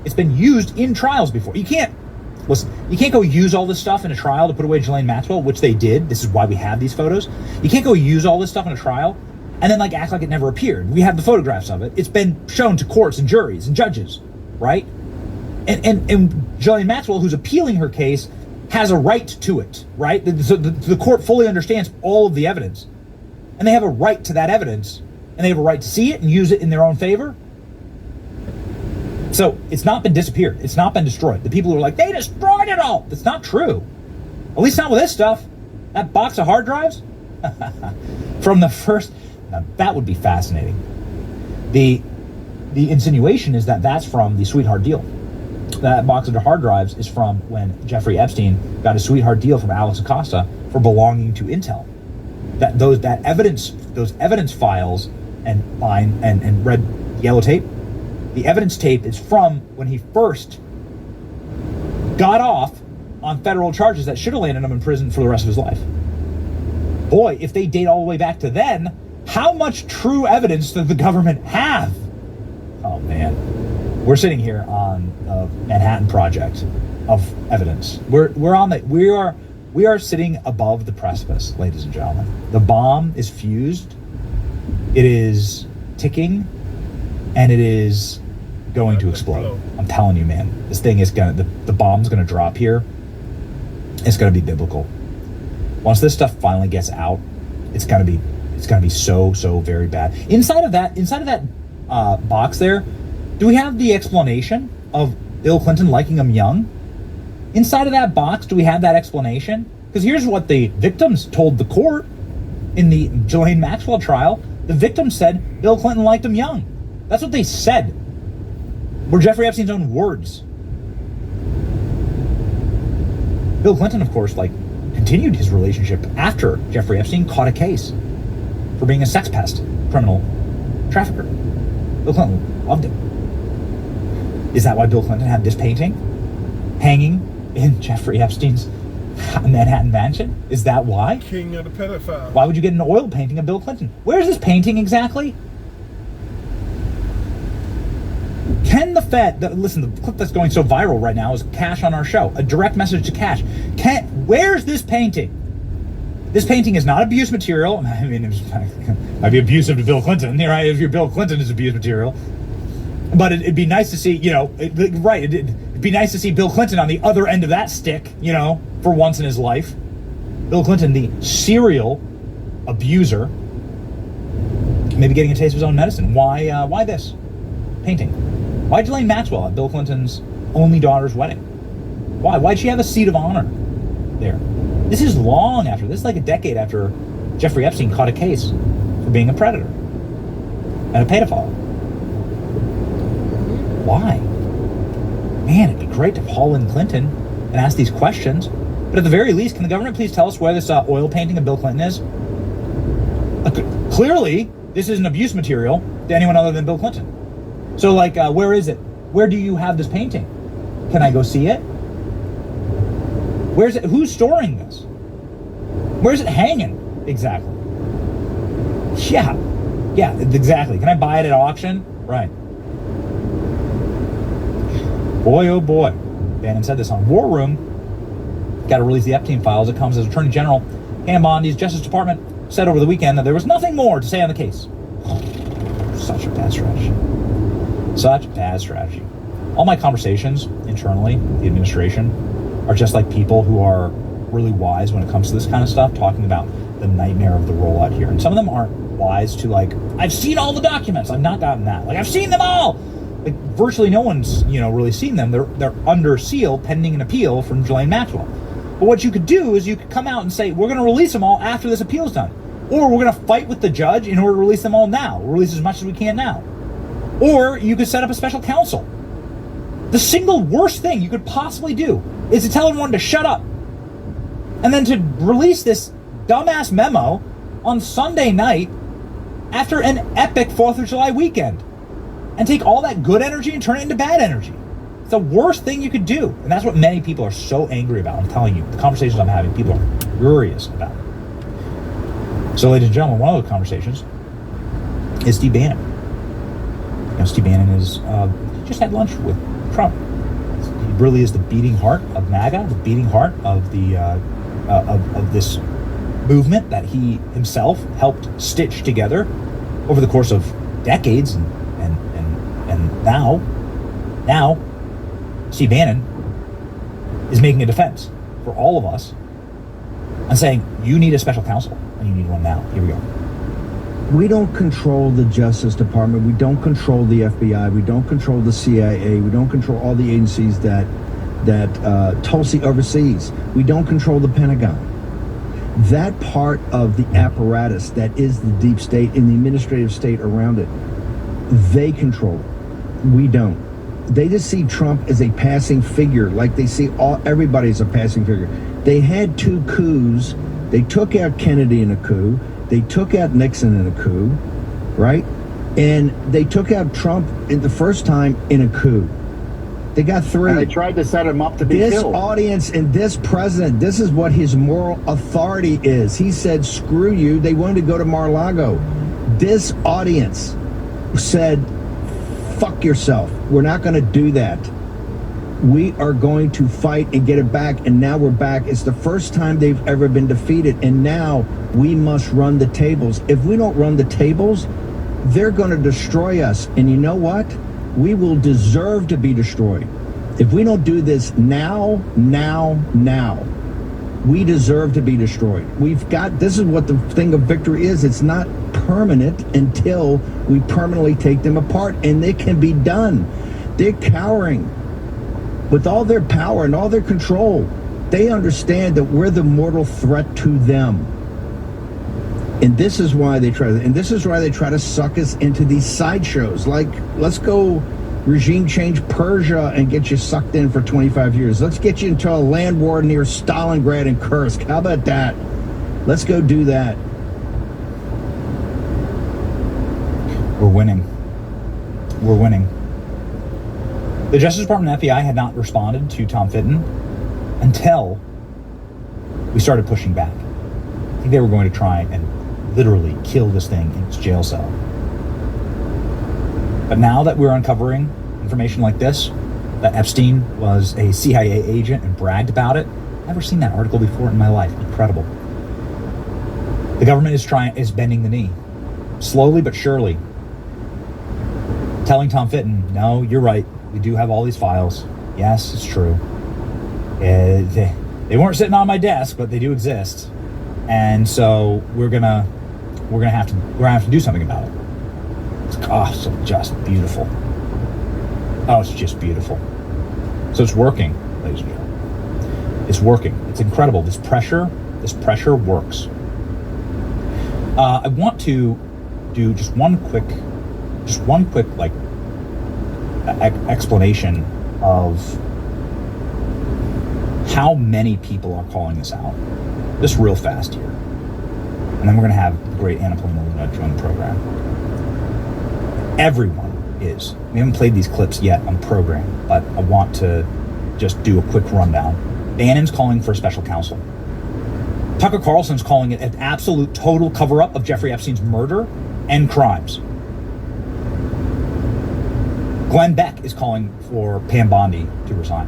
It's been used in trials before. You can't go use all this stuff in a trial to put away Ghislaine Maxwell, which they did. This is why we have these photos. You can't go use all this stuff in a trial and then act like it never appeared. We have the photographs of it. It's been shown to courts and juries and judges, right? And Ghislaine Maxwell, who's appealing her case, has a right to it, right? The court fully understands all of the evidence. And they have a right to that evidence. And they have a right to see it and use it in their own favor. So it's not been disappeared. It's not been destroyed. The people who are like, they destroyed it all. That's not true. At least not with this stuff. That box of hard drives from the first. Now that would be fascinating. The insinuation is that that's from the sweetheart deal. That box of hard drives is from when Jeffrey Epstein got a sweetheart deal from Alex Acosta for belonging to Intel. Those evidence files and red yellow tape. The evidence tape is from when he first got off on federal charges that should have landed him in prison for the rest of his life. Boy, if they date all the way back to then, how much true evidence does the government have? Oh man, we're sitting here on a Manhattan Project of evidence. We are sitting above the precipice, ladies and gentlemen. The bomb is fused. It is ticking, and it is going to explode. I'm telling you, man. This thing is the bomb's gonna drop here. It's gonna be biblical. Once this stuff finally gets out, it's gonna be so very bad. Inside of that box there, do we have the explanation of Bill Clinton liking him young? Inside of that box, do we have that explanation? Because here's what the victims told the court in the Ghislaine Maxwell trial. The victims said Bill Clinton liked him young. That's what they said. Were Jeffrey Epstein's own words. Bill Clinton, of course, continued his relationship after Jeffrey Epstein caught a case for being a sex pest, criminal trafficker. Bill Clinton loved him. Is that why Bill Clinton had this painting hanging in Jeffrey Epstein's Manhattan mansion? Is that why? King of the pedophile. Why would you get an oil painting of Bill Clinton? Where's this painting exactly? Can the Fed, listen, the clip that's going so viral right now is Cash on our show, a direct message to Cash. Where's this painting? This painting is not abuse material. I mean, it might be abusive to Bill Clinton, right? If you're Bill Clinton, it's abuse material. But it'd be nice to see, it'd be nice to see Bill Clinton on the other end of that stick, for once in his life. Bill Clinton, the serial abuser, maybe getting a taste of his own medicine. Why this painting? Why Ghislaine Maxwell at Bill Clinton's only daughter's wedding? Why? Why'd she have a seat of honor there? This is long after. This is like a decade after Jeffrey Epstein caught a case for being a predator and a pedophile. Why? Man, it'd be great to call in Clinton and ask these questions. But at the very least, can the government please tell us where this oil painting of Bill Clinton is? Clearly, this isn't abuse material to anyone other than Bill Clinton. So, where is it? Where do you have this painting? Can I go see it? Where's it? Who's storing this? Where's it hanging exactly? Yeah, exactly. Can I buy it at auction? Right. Boy, oh boy. Bannon said this on War Room. Got to release the Epstein files. It comes as Attorney General Hannah Bondi's Justice Department said over the weekend that there was nothing more to say on the case. Such a bad strategy. Such a bad strategy. All my conversations internally, the administration, are just like people who are really wise when it comes to this kind of stuff, talking about the nightmare of the rollout here. And some of them aren't wise to like, I've seen all the documents. I've not gotten that. Like, I've seen them all. Like, virtually no one's, really seen them. They're under seal pending an appeal from Ghislaine Maxwell. But what you could do is you could come out and say, we're going to release them all after this appeal is done. Or we're going to fight with the judge in order to release them all now. We'll release as much as we can now. Or you could set up a special counsel. The single worst thing you could possibly do is to tell everyone to shut up. And then to release this dumbass memo on Sunday night after an epic 4th of July weekend. And take all that good energy and turn it into bad energy. It's the worst thing you could do. And that's what many people are so angry about. I'm telling you, the conversations I'm having, people are furious about it. So, ladies and gentlemen, one of those conversations is Steve Bannon. Steve Bannon is just had lunch with Trump. He really is the beating heart of MAGA, the beating heart of the of this movement that he himself helped stitch together over the course of decades, and now Steve Bannon is making a defense for all of us and saying, you need a special counsel, and you need one now. Here we go. We don't control the Justice Department. We don't control the FBI. We don't control the CIA. We don't control all the agencies that Tulsi oversees. We don't control the Pentagon. That part of the apparatus that is the deep state and the administrative state around it, they control it. We don't. They just see Trump as a passing figure, like they see everybody as a passing figure. They had 2 coups. They took out Kennedy in a coup. They took out Nixon in a coup, right? And they took out Trump in the first time in a coup. They got 3. And they tried to set him up to be killed. This audience and this president, this is what his moral authority is. He said, screw you. They wanted to go to Mar-a-Lago. This audience said, fuck yourself. We're not going to do that. We are going to fight and get it back. And now we're back. It's the first time they've ever been defeated. And now we must run the tables. If we don't run the tables, they're going to destroy us. And you know what? We will deserve to be destroyed. If we don't do this now, we deserve to be destroyed. This is what the thing of victory is. It's not permanent until we permanently take them apart, and it can be done. They're cowering. With all their power and all their control, they understand that we're the mortal threat to them. And this is why they try to suck us into these sideshows. Like, let's go regime change Persia and get you sucked in for 25 years. Let's get you into a land war near Stalingrad and Kursk. How about that? Let's go do that. We're winning. The Justice Department and FBI had not responded to Tom Fitton until we started pushing back. I think they were going to try and literally kill this thing in its jail cell. But now that we're uncovering information like this, that Epstein was a CIA agent and bragged about it, I've never seen that article before in my life. Incredible. The government is bending the knee, slowly but surely, telling Tom Fitton, no, you're right. We do have all these files. Yes, it's true. They weren't sitting on my desk, but they do exist. And so we're gonna have to do something about it. It's just beautiful. Oh, it's just beautiful. So it's working, ladies and gentlemen. It's working. It's incredible. This pressure works. I want to do just one quick explanation of how many people are calling this out. Just real fast here. And then we're going to have the great Anna Paulina join the program. Everyone is. We haven't played these clips yet on the program, but I want to just do a quick rundown. Bannon's calling for a special counsel. Tucker Carlson's calling it an absolute total cover-up of Jeffrey Epstein's murder and crimes. Glenn Beck is calling for Pam Bondi to resign.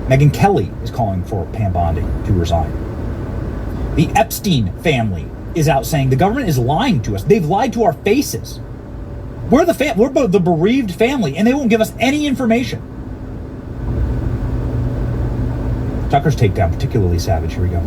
Megyn Kelly is calling for Pam Bondi to resign. The Epstein family is out saying the government is lying to us. They've lied to our faces. We're the bereaved family, and they won't give us any information. Tucker's takedown, particularly savage. Here we go.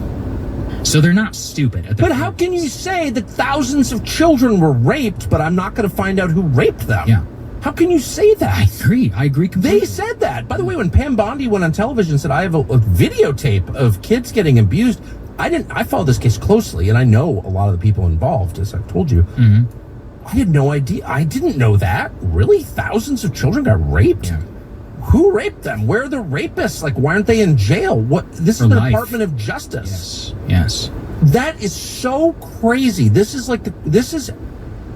So they're not stupid. But how can you say that thousands of children were raped, but I'm not going to find out who raped them? Yeah. How can you say that? I agree completely. They said that. By the way, when Pam Bondi went on television and said, I have a videotape of kids getting abused, I followed this case closely, and I know a lot of the people involved, as I've told you. Mm-hmm. I had no idea. I didn't know that. Really? Thousands of children got raped? Yeah. Who raped them? Where are the rapists? Like, why aren't they in jail? What? This is the Department of Justice. Yes. That is so crazy. This is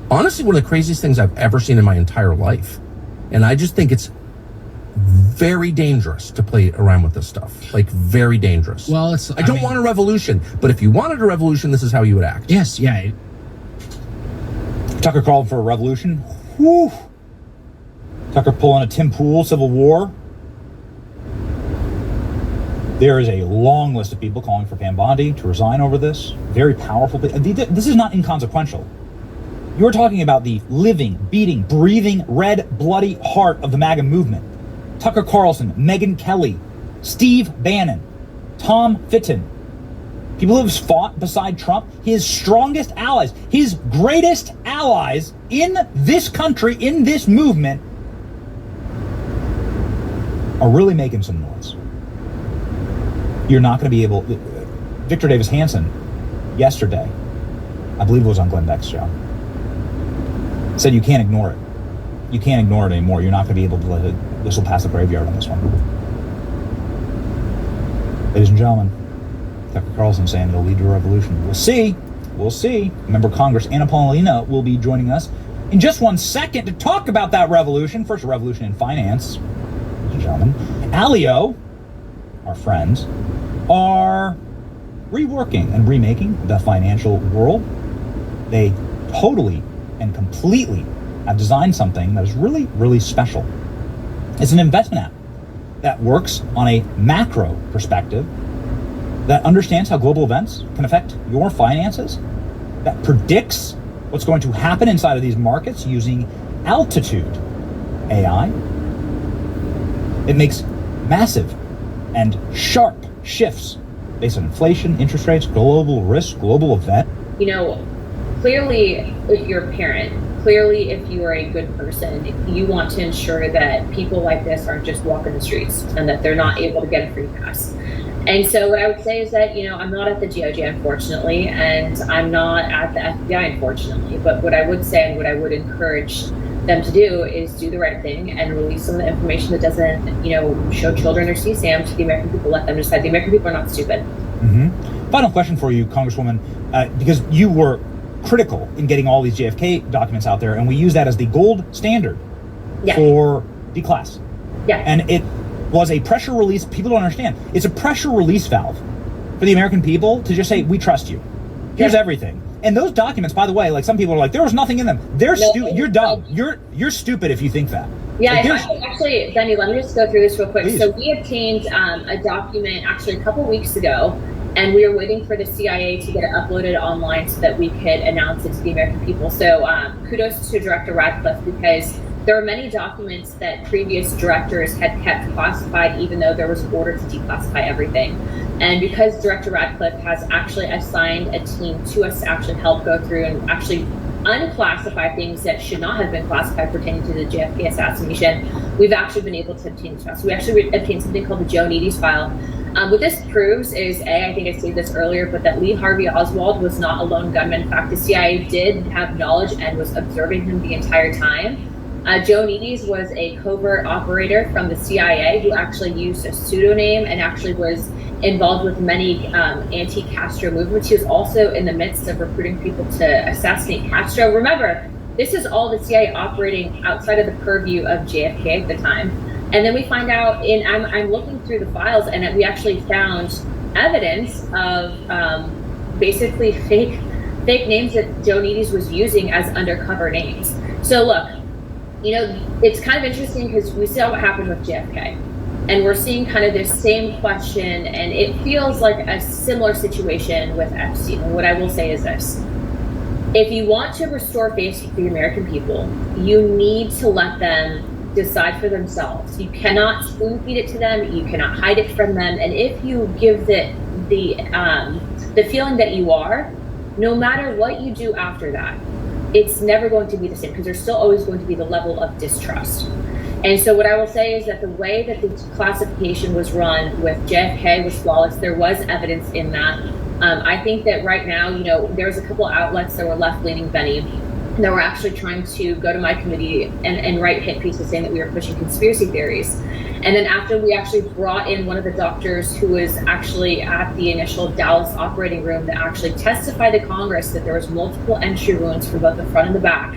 honestly one of the craziest things I've ever seen in my entire life. And I just think it's very dangerous to play around with this stuff. Like, very dangerous. Well, I don't want a revolution, but if you wanted a revolution, this is how you would act. Yes, yeah. Tucker called for a revolution. Whew. Tucker pulling a Tim Pool Civil War. There is a long list of people calling for Pam Bondi to resign over this. Very powerful. This is not inconsequential. You're talking about the living, beating, breathing, red, bloody heart of the MAGA movement. Tucker Carlson, Megyn Kelly, Steve Bannon, Tom Fitton. People who have fought beside Trump, his strongest allies, his greatest allies in this country, in this movement, are really making some noise. You're not going to be able... Victor Davis Hanson, yesterday, I believe it was on Glenn Beck's show, said you can't ignore it. You can't ignore it anymore. You're not going to be able to let it... This will pass the graveyard on this one. Ladies and gentlemen, Tucker Carlson saying it'll lead to a revolution. We'll see. We'll see. Member of Congress Anna Paulina will be joining us in just 1 second to talk about that revolution. First, a revolution in finance. Ladies and gentlemen, Alio, our friends, are reworking and remaking the financial world. They totally and completely have designed something that is really, really special. It's an investment app that works on a macro perspective, that understands how global events can affect your finances, that predicts what's going to happen inside of these markets using altitude AI. It makes massive and sharp shifts based on inflation, interest rates, global risk, global event. You know, clearly, if you're a parent, clearly if you are a good person, you want to ensure that people like this aren't just walking the streets and that they're not able to get a free pass. And so what I would say is that, you know, I'm not at the DOJ, unfortunately, and I'm not at the FBI, unfortunately. But what I would say and what I would encourage them to do is do the right thing and release some of the information that doesn't, you know, show children or CSAM to the American people. Let them decide. The American people are not stupid. Mm-hmm. Final question for you, Congresswoman, because you were critical in getting all these JFK documents out there, and we use that as the gold standard for declass. Yeah. And it was a pressure release. People don't understand. It's a pressure release valve for the American people to just say, we trust you. Here's everything. And those documents, by the way, like some people are like, there was nothing in them. They're stupid. You're dumb. You're stupid if you think that. Yeah, like actually, Benny, let me just go through this real quick. Please. So we obtained a document actually a couple weeks ago, and we were waiting for the CIA to get it uploaded online so that we could announce it to the American people. So kudos to Director Radcliffe, because there are many documents that previous directors had kept classified, even though there was an order to declassify everything. And because Director Radcliffe has actually assigned a team to us to actually help go through and actually unclassify things that should not have been classified pertaining to the JFK assassination, we've actually been able to obtain stuff. So we actually obtained something called the Joe Neady's file. What this proves is, I think I stated this earlier, but that Lee Harvey Oswald was not a lone gunman. In fact, the CIA did have knowledge and was observing him the entire time. Joe Neady's was a covert operator from the CIA who actually used a pseudonym and actually was involved with many anti-Castro movements. He was also in the midst of recruiting people to assassinate Castro. Remember, this is all the CIA operating outside of the purview of JFK at the time. And then we find out, I'm looking through the files, and we actually found evidence of basically fake names that Joe Neady's was using as undercover names. So look, you know, it's kind of interesting because we saw what happened with JFK, and we're seeing kind of this same question, and it feels like a similar situation with Epstein. And what I will say is this: if you want to restore faith to the American people, you need to let them decide for themselves. You cannot spoon feed it to them. You cannot hide it from them. And if you give the the feeling that you are, no matter what you do after that, it's never going to be the same, because there's still always going to be the level of distrust. And so what I will say is that the way that the classification was run with JFK was flawless. There was evidence in that. I think that right now, there's a couple outlets that were left-leaning, Benny, that were actually trying to go to my committee and write hit pieces saying that we were pushing conspiracy theories. And then after we actually brought in one of the doctors who was actually at the initial Dallas operating room that actually testified to Congress that there was multiple entry wounds from both the front and the back,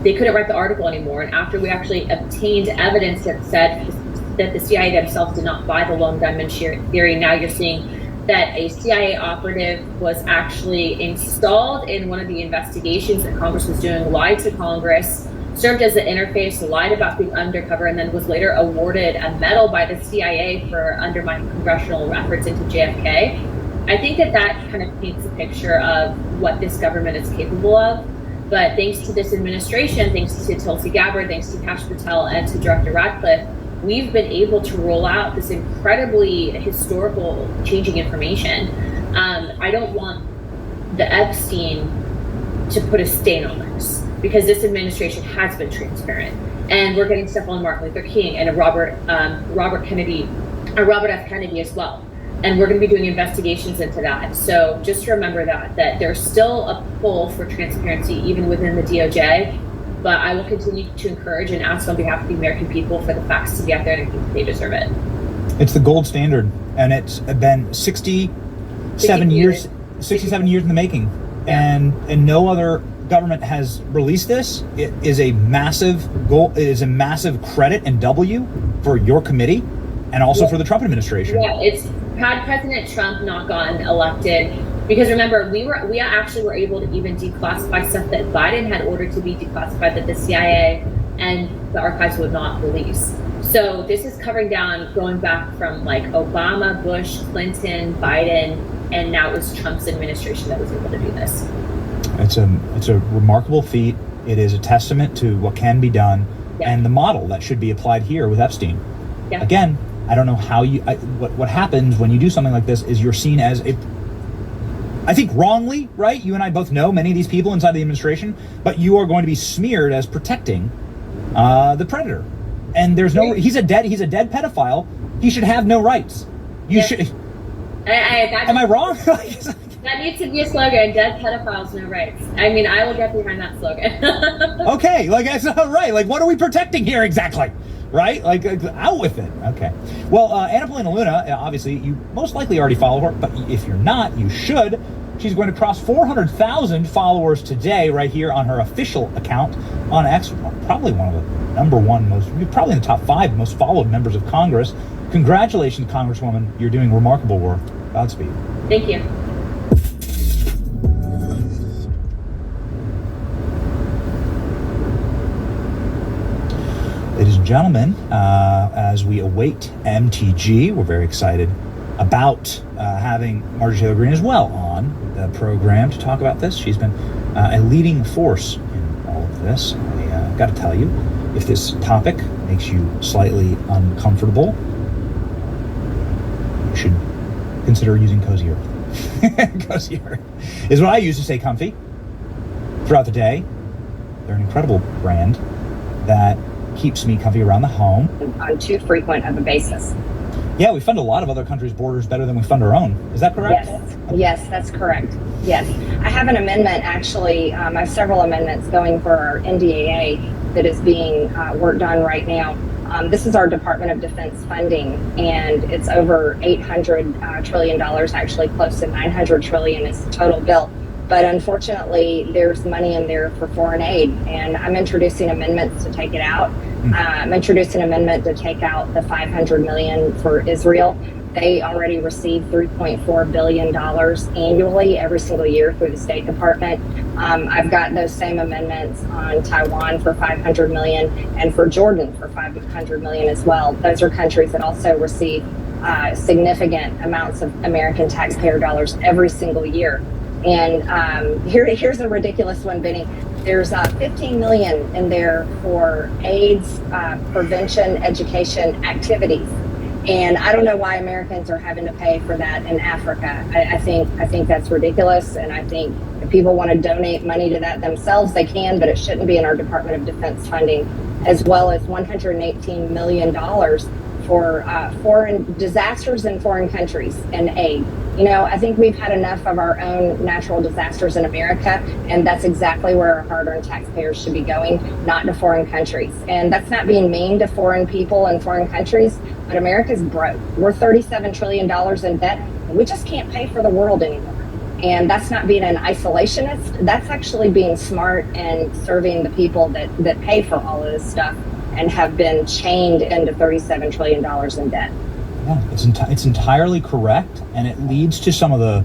they couldn't write the article anymore. And after we actually obtained evidence that said that the CIA themselves did not buy the lone gunman theory, now you're seeing that a CIA operative was actually installed in one of the investigations that Congress was doing, lied to Congress, served as an interface, lied about being undercover, and then was later awarded a medal by the CIA for undermining congressional efforts into JFK. I think that kind of paints a picture of what this government is capable of. But thanks to this administration, thanks to Tulsi Gabbard, thanks to Kash Patel, and to Director Radcliffe, we've been able to roll out this incredibly historical changing information. I don't want the Epstein to put a stain on this, because this administration has been transparent, and we're getting stuff on Martin Luther King and Robert F. Kennedy as well. And we're going to be doing investigations into that. So just remember that there's still a pull for transparency even within the DOJ. But I will continue to encourage and ask on behalf of the American people for the facts to be out there, and I think they deserve it. It's the gold standard, and it's been 67 years in the making, and no other government has released this. It is a massive goal. It is a massive credit and W for your committee, and also for the Trump administration. Yeah, had President Trump not gotten elected, because remember, we actually were able to even declassify stuff that Biden had ordered to be declassified that the CIA and the archives would not release. So this is covering down, going back from like Obama, Bush, Clinton, Biden, and now it was Trump's administration that was able to do this. It's a remarkable feat. It is a testament to what can be done, and the model that should be applied here with Epstein. Yeah. Again, I don't know how what happens when you do something like this is you're seen as I think wrongly, right? You and I both know many of these people inside the administration, but you are going to be smeared as protecting the predator. And there's no, he's a dead pedophile. He should have no rights. You should. Am I wrong? That needs to be a slogan: dead pedophiles, no rights. I mean, I will get behind that slogan. Okay, that's not right. What are we protecting here exactly? Right? Out with it. Okay. Well, Anna Paulina Luna, obviously, you most likely already follow her, but if you're not, you should. She's going to cross 400,000 followers today right here on her official account on X. Probably one of the probably in the top 5 most followed members of Congress. Congratulations, Congresswoman. You're doing remarkable work. Godspeed. Thank you. Ladies and gentlemen, as we await MTG, we're very excited about having Marjorie Taylor Greene as well on the program to talk about this. She's been a leading force in all of this. I got to tell you, if this topic makes you slightly uncomfortable, you should consider using Cozy Earth. Cozy Earth is what I use to stay comfy throughout the day. They're an incredible brand that keeps me comfy around the home on too frequent of a basis. Yeah, we fund a lot of other countries' borders better than we fund our own. Is that correct? Yes, that's correct. Yes. I have an amendment, actually. I have several amendments going for our NDAA that is being worked on right now. This is our Department of Defense funding, and it's over $800 trillion, actually close to $900 trillion is the total bill. But unfortunately, there's money in there for foreign aid, and I'm introducing amendments to take it out. I'm introducing an amendment to take out the $500 million for Israel. They already receive $3.4 billion annually every single year through the State Department. I've got those same amendments on Taiwan for $500 million and for Jordan for $500 million as well. Those are countries that also receive significant amounts of American taxpayer dollars every single year. And here's a ridiculous one, Benny. There's $15 million in there for AIDS prevention education activities. And I don't know why Americans are having to pay for that in Africa. I think that's ridiculous, and I think if people want to donate money to that themselves, they can, but it shouldn't be in our Department of Defense funding, as well as $118 million for foreign disasters in foreign countries and aid. You know, I think we've had enough of our own natural disasters in America, and that's exactly where our hard-earned taxpayers should be going, not to foreign countries. And that's not being mean to foreign people and foreign countries, but America's broke. We're $37 trillion in debt, and we just can't pay for the world anymore. And that's not being an isolationist. That's actually being smart and serving the people that pay for all of this stuff and have been chained into $37 trillion in debt. Yeah, it's entirely correct, and it leads to some of the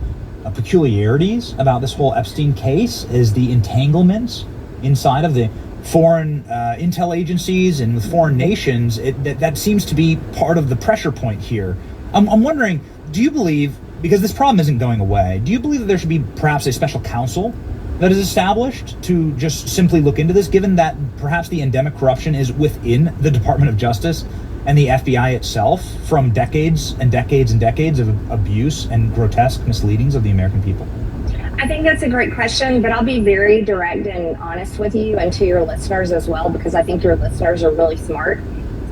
peculiarities about this whole Epstein case is the entanglements inside of the foreign intel agencies and with foreign nations. That seems to be part of the pressure point here. I'm wondering, do you believe, because this problem isn't going away, do you believe that there should be perhaps a special counsel that is established to just simply look into this, given that perhaps the endemic corruption is within the Department of Justice and the FBI itself from decades and decades and decades of abuse and grotesque misleadings of the American people? I think that's a great question, but I'll be very direct and honest with you and to your listeners as well, because I think your listeners are really smart.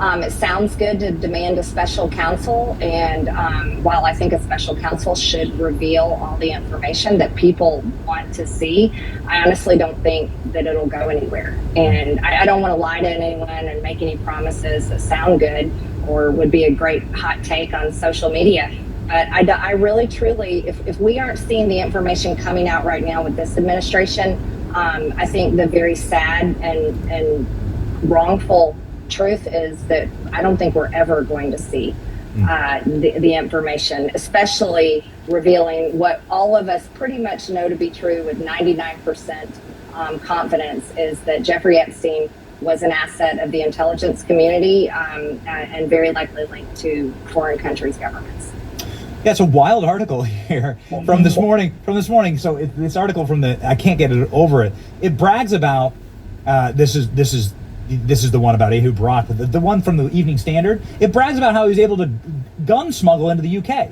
It sounds good to demand a special counsel, and while I think a special counsel should reveal all the information that people want to see, I honestly don't think that it'll go anywhere. And I don't want to lie to anyone and make any promises that sound good or would be a great hot take on social media. But I really, truly, if we aren't seeing the information coming out right now with this administration, I think the very sad and wrongful truth is that I don't think we're ever going to see the information, especially revealing what all of us pretty much know to be true with 99% confidence, is that Jeffrey Epstein was an asset of the intelligence community and very likely linked to foreign countries' governments. Yeah, it's a wild article here from this morning. So this article from I can't get it over it. It brags about this is the one about Ehud Barak, but the one from the Evening Standard. It brags about how he was able to gun smuggle into the UK.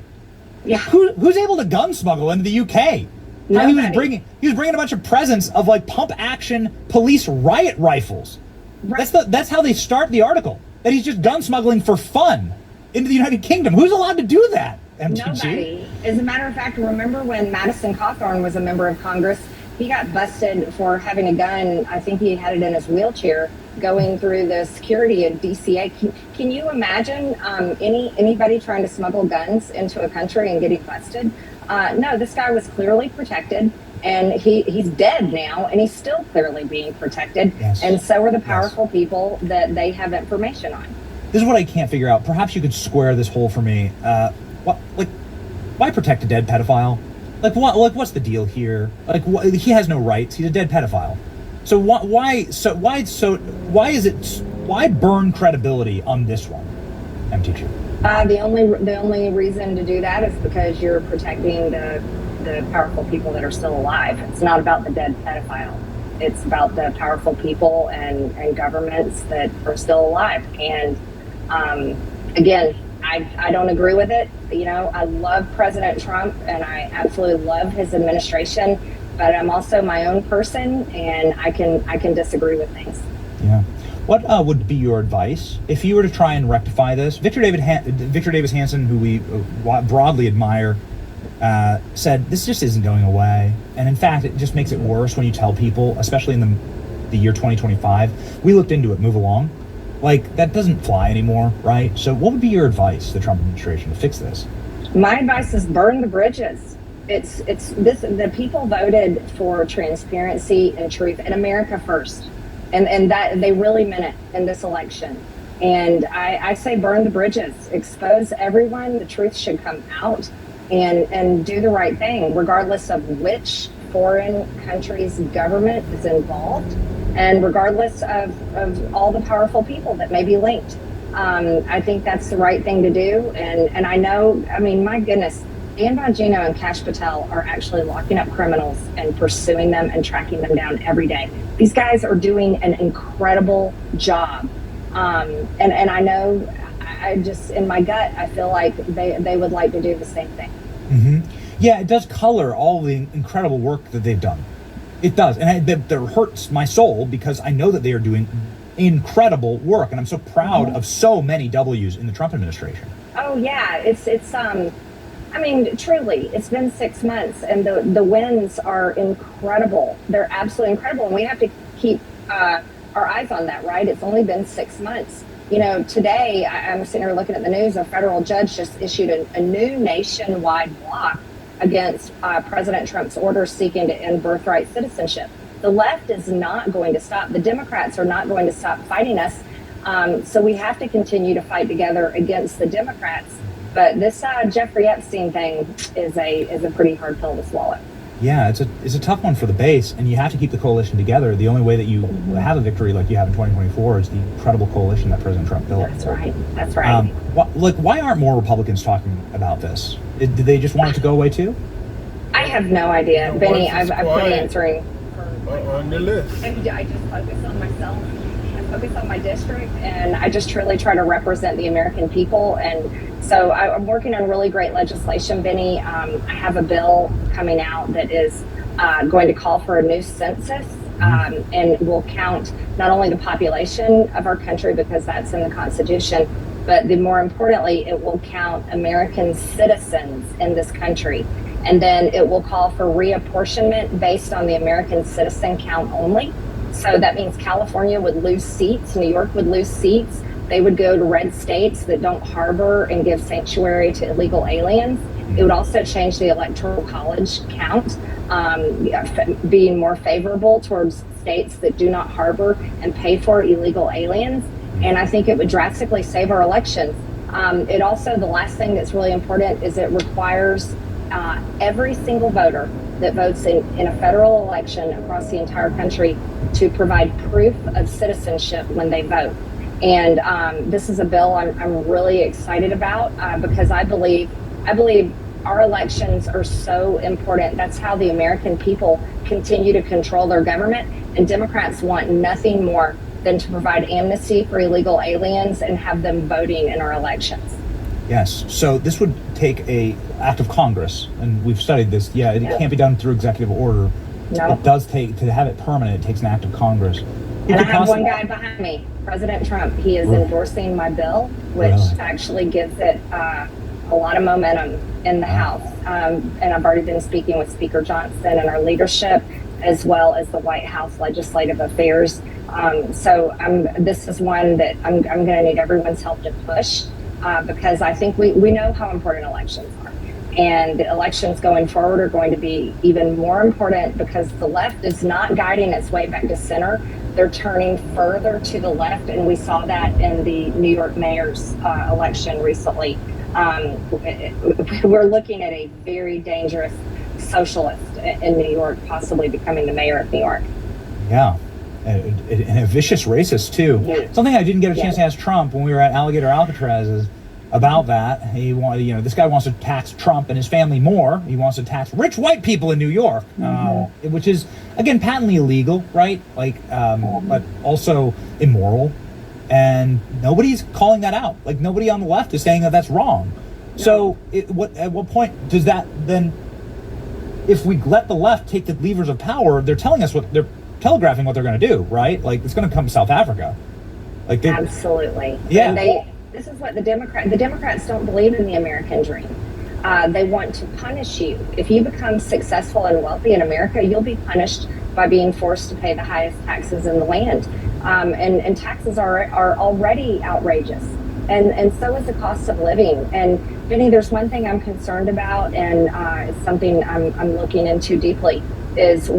Yeah, who's able to gun smuggle into the UK? How he was bringing a bunch of presents of like pump action police riot rifles. Right. That's how they start the article. That he's just gun smuggling for fun into the United Kingdom. Who's allowed to do that? MTG? Nobody. As a matter of fact, remember when Madison Cawthorn was a member of Congress? He got busted for having a gun. I think he had it in his wheelchair going through the security at DCA. Can you imagine anybody trying to smuggle guns into a country and getting busted? No, this guy was clearly protected, and he's dead now, and he's still clearly being protected. Yes. And so are the powerful people that they have information on. This is what I can't figure out. Perhaps you could square this hole for me. Why protect a dead pedophile? What's the deal here? He has no rights. He's a dead pedophile. So why burn credibility on this one, MTG? The only reason to do that is because you're protecting the powerful people that are still alive. It's not about the dead pedophile. It's about the powerful people and governments that are still alive. And again, I don't agree with it. You know, I love President Trump and I absolutely love his administration, but I'm also my own person and I can disagree with things. Yeah. What would be your advice if you were to try and rectify this? Victor Davis Hanson, who we broadly admire, said this just isn't going away. And in fact, it just makes it worse when you tell people, especially in the year 2025, we looked into it, move along. That doesn't fly anymore, right? So what would be your advice to the Trump administration to fix this? My advice is burn the bridges. The people voted for transparency and truth and America first. And that they really meant it in this election. And I say burn the bridges, expose everyone. The truth should come out and do the right thing, regardless of which foreign country's government is involved and regardless of all the powerful people that may be linked. I think that's the right thing to do. And I know, I mean, my goodness, Dan Bongino and Kash Patel are actually locking up criminals and pursuing them and tracking them down every day. These guys are doing an incredible job. And I know I just, in my gut, I feel like they would like to do the same thing. Mm-hmm. Yeah, it does color all the incredible work that they've done. It does. And that hurts my soul because I know that they are doing incredible work. And I'm so proud of so many W's in the Trump administration. Oh, yeah. It's I mean, truly, it's been 6 months and the wins are incredible. They're absolutely incredible. And we have to keep our eyes on that, right? It's only been 6 months. You know, today I'm sitting here looking at the news. A federal judge just issued a new nationwide block against President Trump's orders seeking to end birthright citizenship. The left is not going to stop. The Democrats are not going to stop fighting us. So we have to continue to fight together against the Democrats. But this Jeffrey Epstein thing is a pretty hard pill to swallow. Yeah, it's a tough one for the base, and you have to keep the coalition together. The only way that you have a victory like you have in 2024 is the incredible coalition that President Trump built. That's right. That's right. Why aren't more Republicans talking about this? Did they just want it to go away too? I have no idea, Benny. I've been answering on the list. I just focus on myself. I focus on my district, and I just truly try to represent the American people. And so I'm working on really great legislation, Benny. I have a bill coming out that is going to call for a new census and will count not only the population of our country, because that's in the Constitution, but more importantly, it will count American citizens in this country. And then it will call for reapportionment based on the American citizen count only. So that means California would lose seats, New York would lose seats. They would go to red states that don't harbor and give sanctuary to illegal aliens. It would also change the electoral college count, being more favorable towards states that do not harbor and pay for illegal aliens. And I think it would drastically save our elections. It also, the last thing that's really important is it requires every single voter that votes in a federal election across the entire country to provide proof of citizenship when they vote. And this is a bill I'm really excited about because I believe our elections are so important. That's how the American people continue to control their government. And Democrats want nothing more than to provide amnesty for illegal aliens and have them voting in our elections. Yes. So this would take a act of Congress, and we've studied this. Yeah, it can't be done through executive order. No. It does take, to have it permanent, it takes an act of Congress. And I have one guy behind me, President Trump. He is endorsing my bill, which actually gives it a lot of momentum in the House. And I've already been speaking with Speaker Johnson and our leadership, as well as the White House Legislative Affairs. So this is one that I'm going to need everyone's help to push because I think we know how important elections are. And the elections going forward are going to be even more important because the left is not guiding its way back to center. They're turning further to the left, and we saw that in the New York mayor's election recently. We're looking at a very dangerous socialist in New York, possibly becoming the mayor of New York. Yeah, and a vicious racist too. Yeah. Something I didn't get a chance to ask Trump when we were at Alligator Alcatraz is about that. He wanted, this guy wants to tax Trump and his family more. He wants to tax rich white people in New York, which is again patently illegal, right? But also immoral. And nobody's calling that out. Like nobody on the left is saying that that's wrong. No. So at what point does that then, if we let the left take the levers of power, they're telling us they're telegraphing what they're going to do, right? Like it's going to come to South Africa. Absolutely. Yeah. And this is what the Democrats don't believe in the American dream. They want to punish you. If you become successful and wealthy in America, you'll be punished by being forced to pay the highest taxes in the land. And taxes are already outrageous. And so is the cost of living. And Benny, there's one thing I'm concerned about, and it's something I'm looking into deeply, is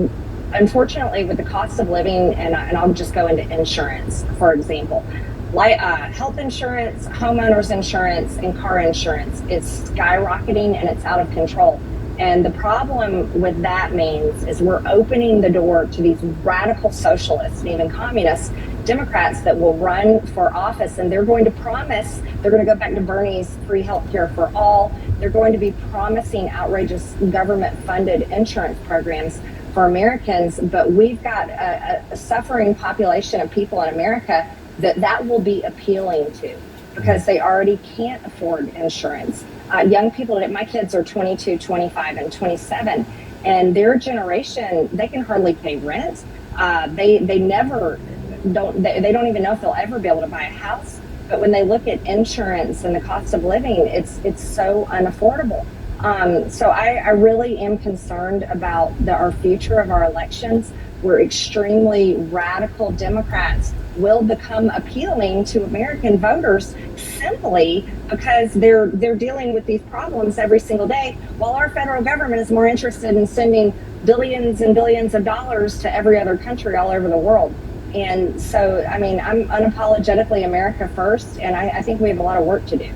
unfortunately with the cost of living, and I'll just go into insurance, for example. Health insurance, homeowners insurance, and car insurance is skyrocketing and it's out of control. And the problem with that means is we're opening the door to these radical socialists and even communist Democrats that will run for office, and they're going to promise, they're going to go back to Bernie's free healthcare for all. They're going to be promising outrageous government-funded insurance programs for Americans, but we've got a suffering population of people in America that will be appealing to. because they already can't afford insurance. Young people, my kids are 22, 25, and 27, and their generation, they can hardly pay rent. They don't even know if they'll ever be able to buy a house. But when they look at insurance and the cost of living, it's so unaffordable. So I really am concerned about our future of our elections, where extremely radical Democrats will become appealing to American voters simply because they're dealing with these problems every single day, while our federal government is more interested in sending billions and billions of dollars to every other country all over the world. And so, I mean, I'm unapologetically America first, and I think we have a lot of work to do.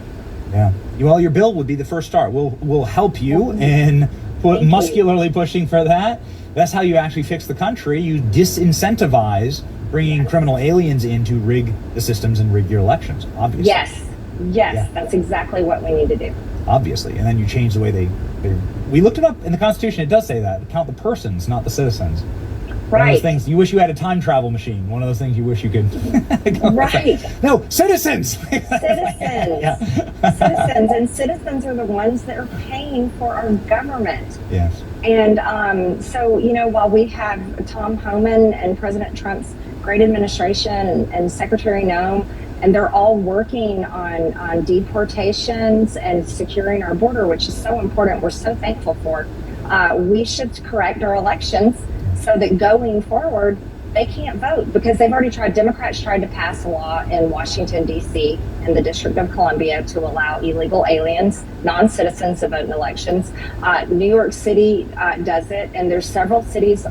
Yeah. Well, your bill would be the first start. We'll help you in muscularly pushing for that. That's how you actually fix the country. You disincentivize bringing criminal aliens in to rig the systems and rig your elections, obviously. Yes, yeah. That's exactly what we need to do. Obviously. And then you change the way they we looked it up in the Constitution. It does say that. Count the persons, not the citizens. Right. One of those things, you wish you had a time travel machine. One of those things you wish you could. Right. No, citizens. Citizens. Yeah. Citizens. And citizens are the ones that are paying for our government. Yes. And so, while we have Tom Homan and President Trump's great administration and Secretary Noem, and they're all working on deportations and securing our border, which is so important. We're so thankful for. We should correct our elections so that going forward, they can't vote, because Democrats tried to pass a law in Washington, D.C. and the District of Columbia to allow illegal aliens, non-citizens, to vote in elections. New York City does it, and there's several cities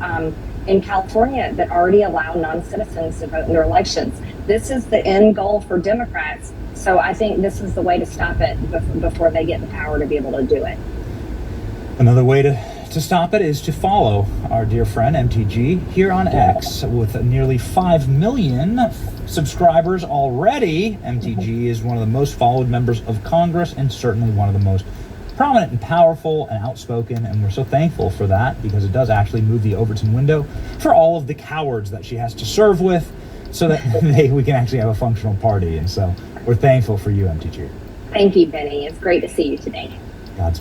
in California that already allow non-citizens to vote in their elections. This is the end goal for Democrats, so I think this is the way to stop it before they get the power to be able to do it. Another way to stop it is to follow our dear friend MTG here on X with nearly 5 million subscribers already. MTG is one of the most followed members of Congress and certainly one of the most prominent and powerful and outspoken, and we're so thankful for that, because it does actually move the Overton window for all of the cowards that she has to serve with, so that we can actually have a functional party. And so we're thankful for you, MTG. Thank you, Benny. It's great to see you today.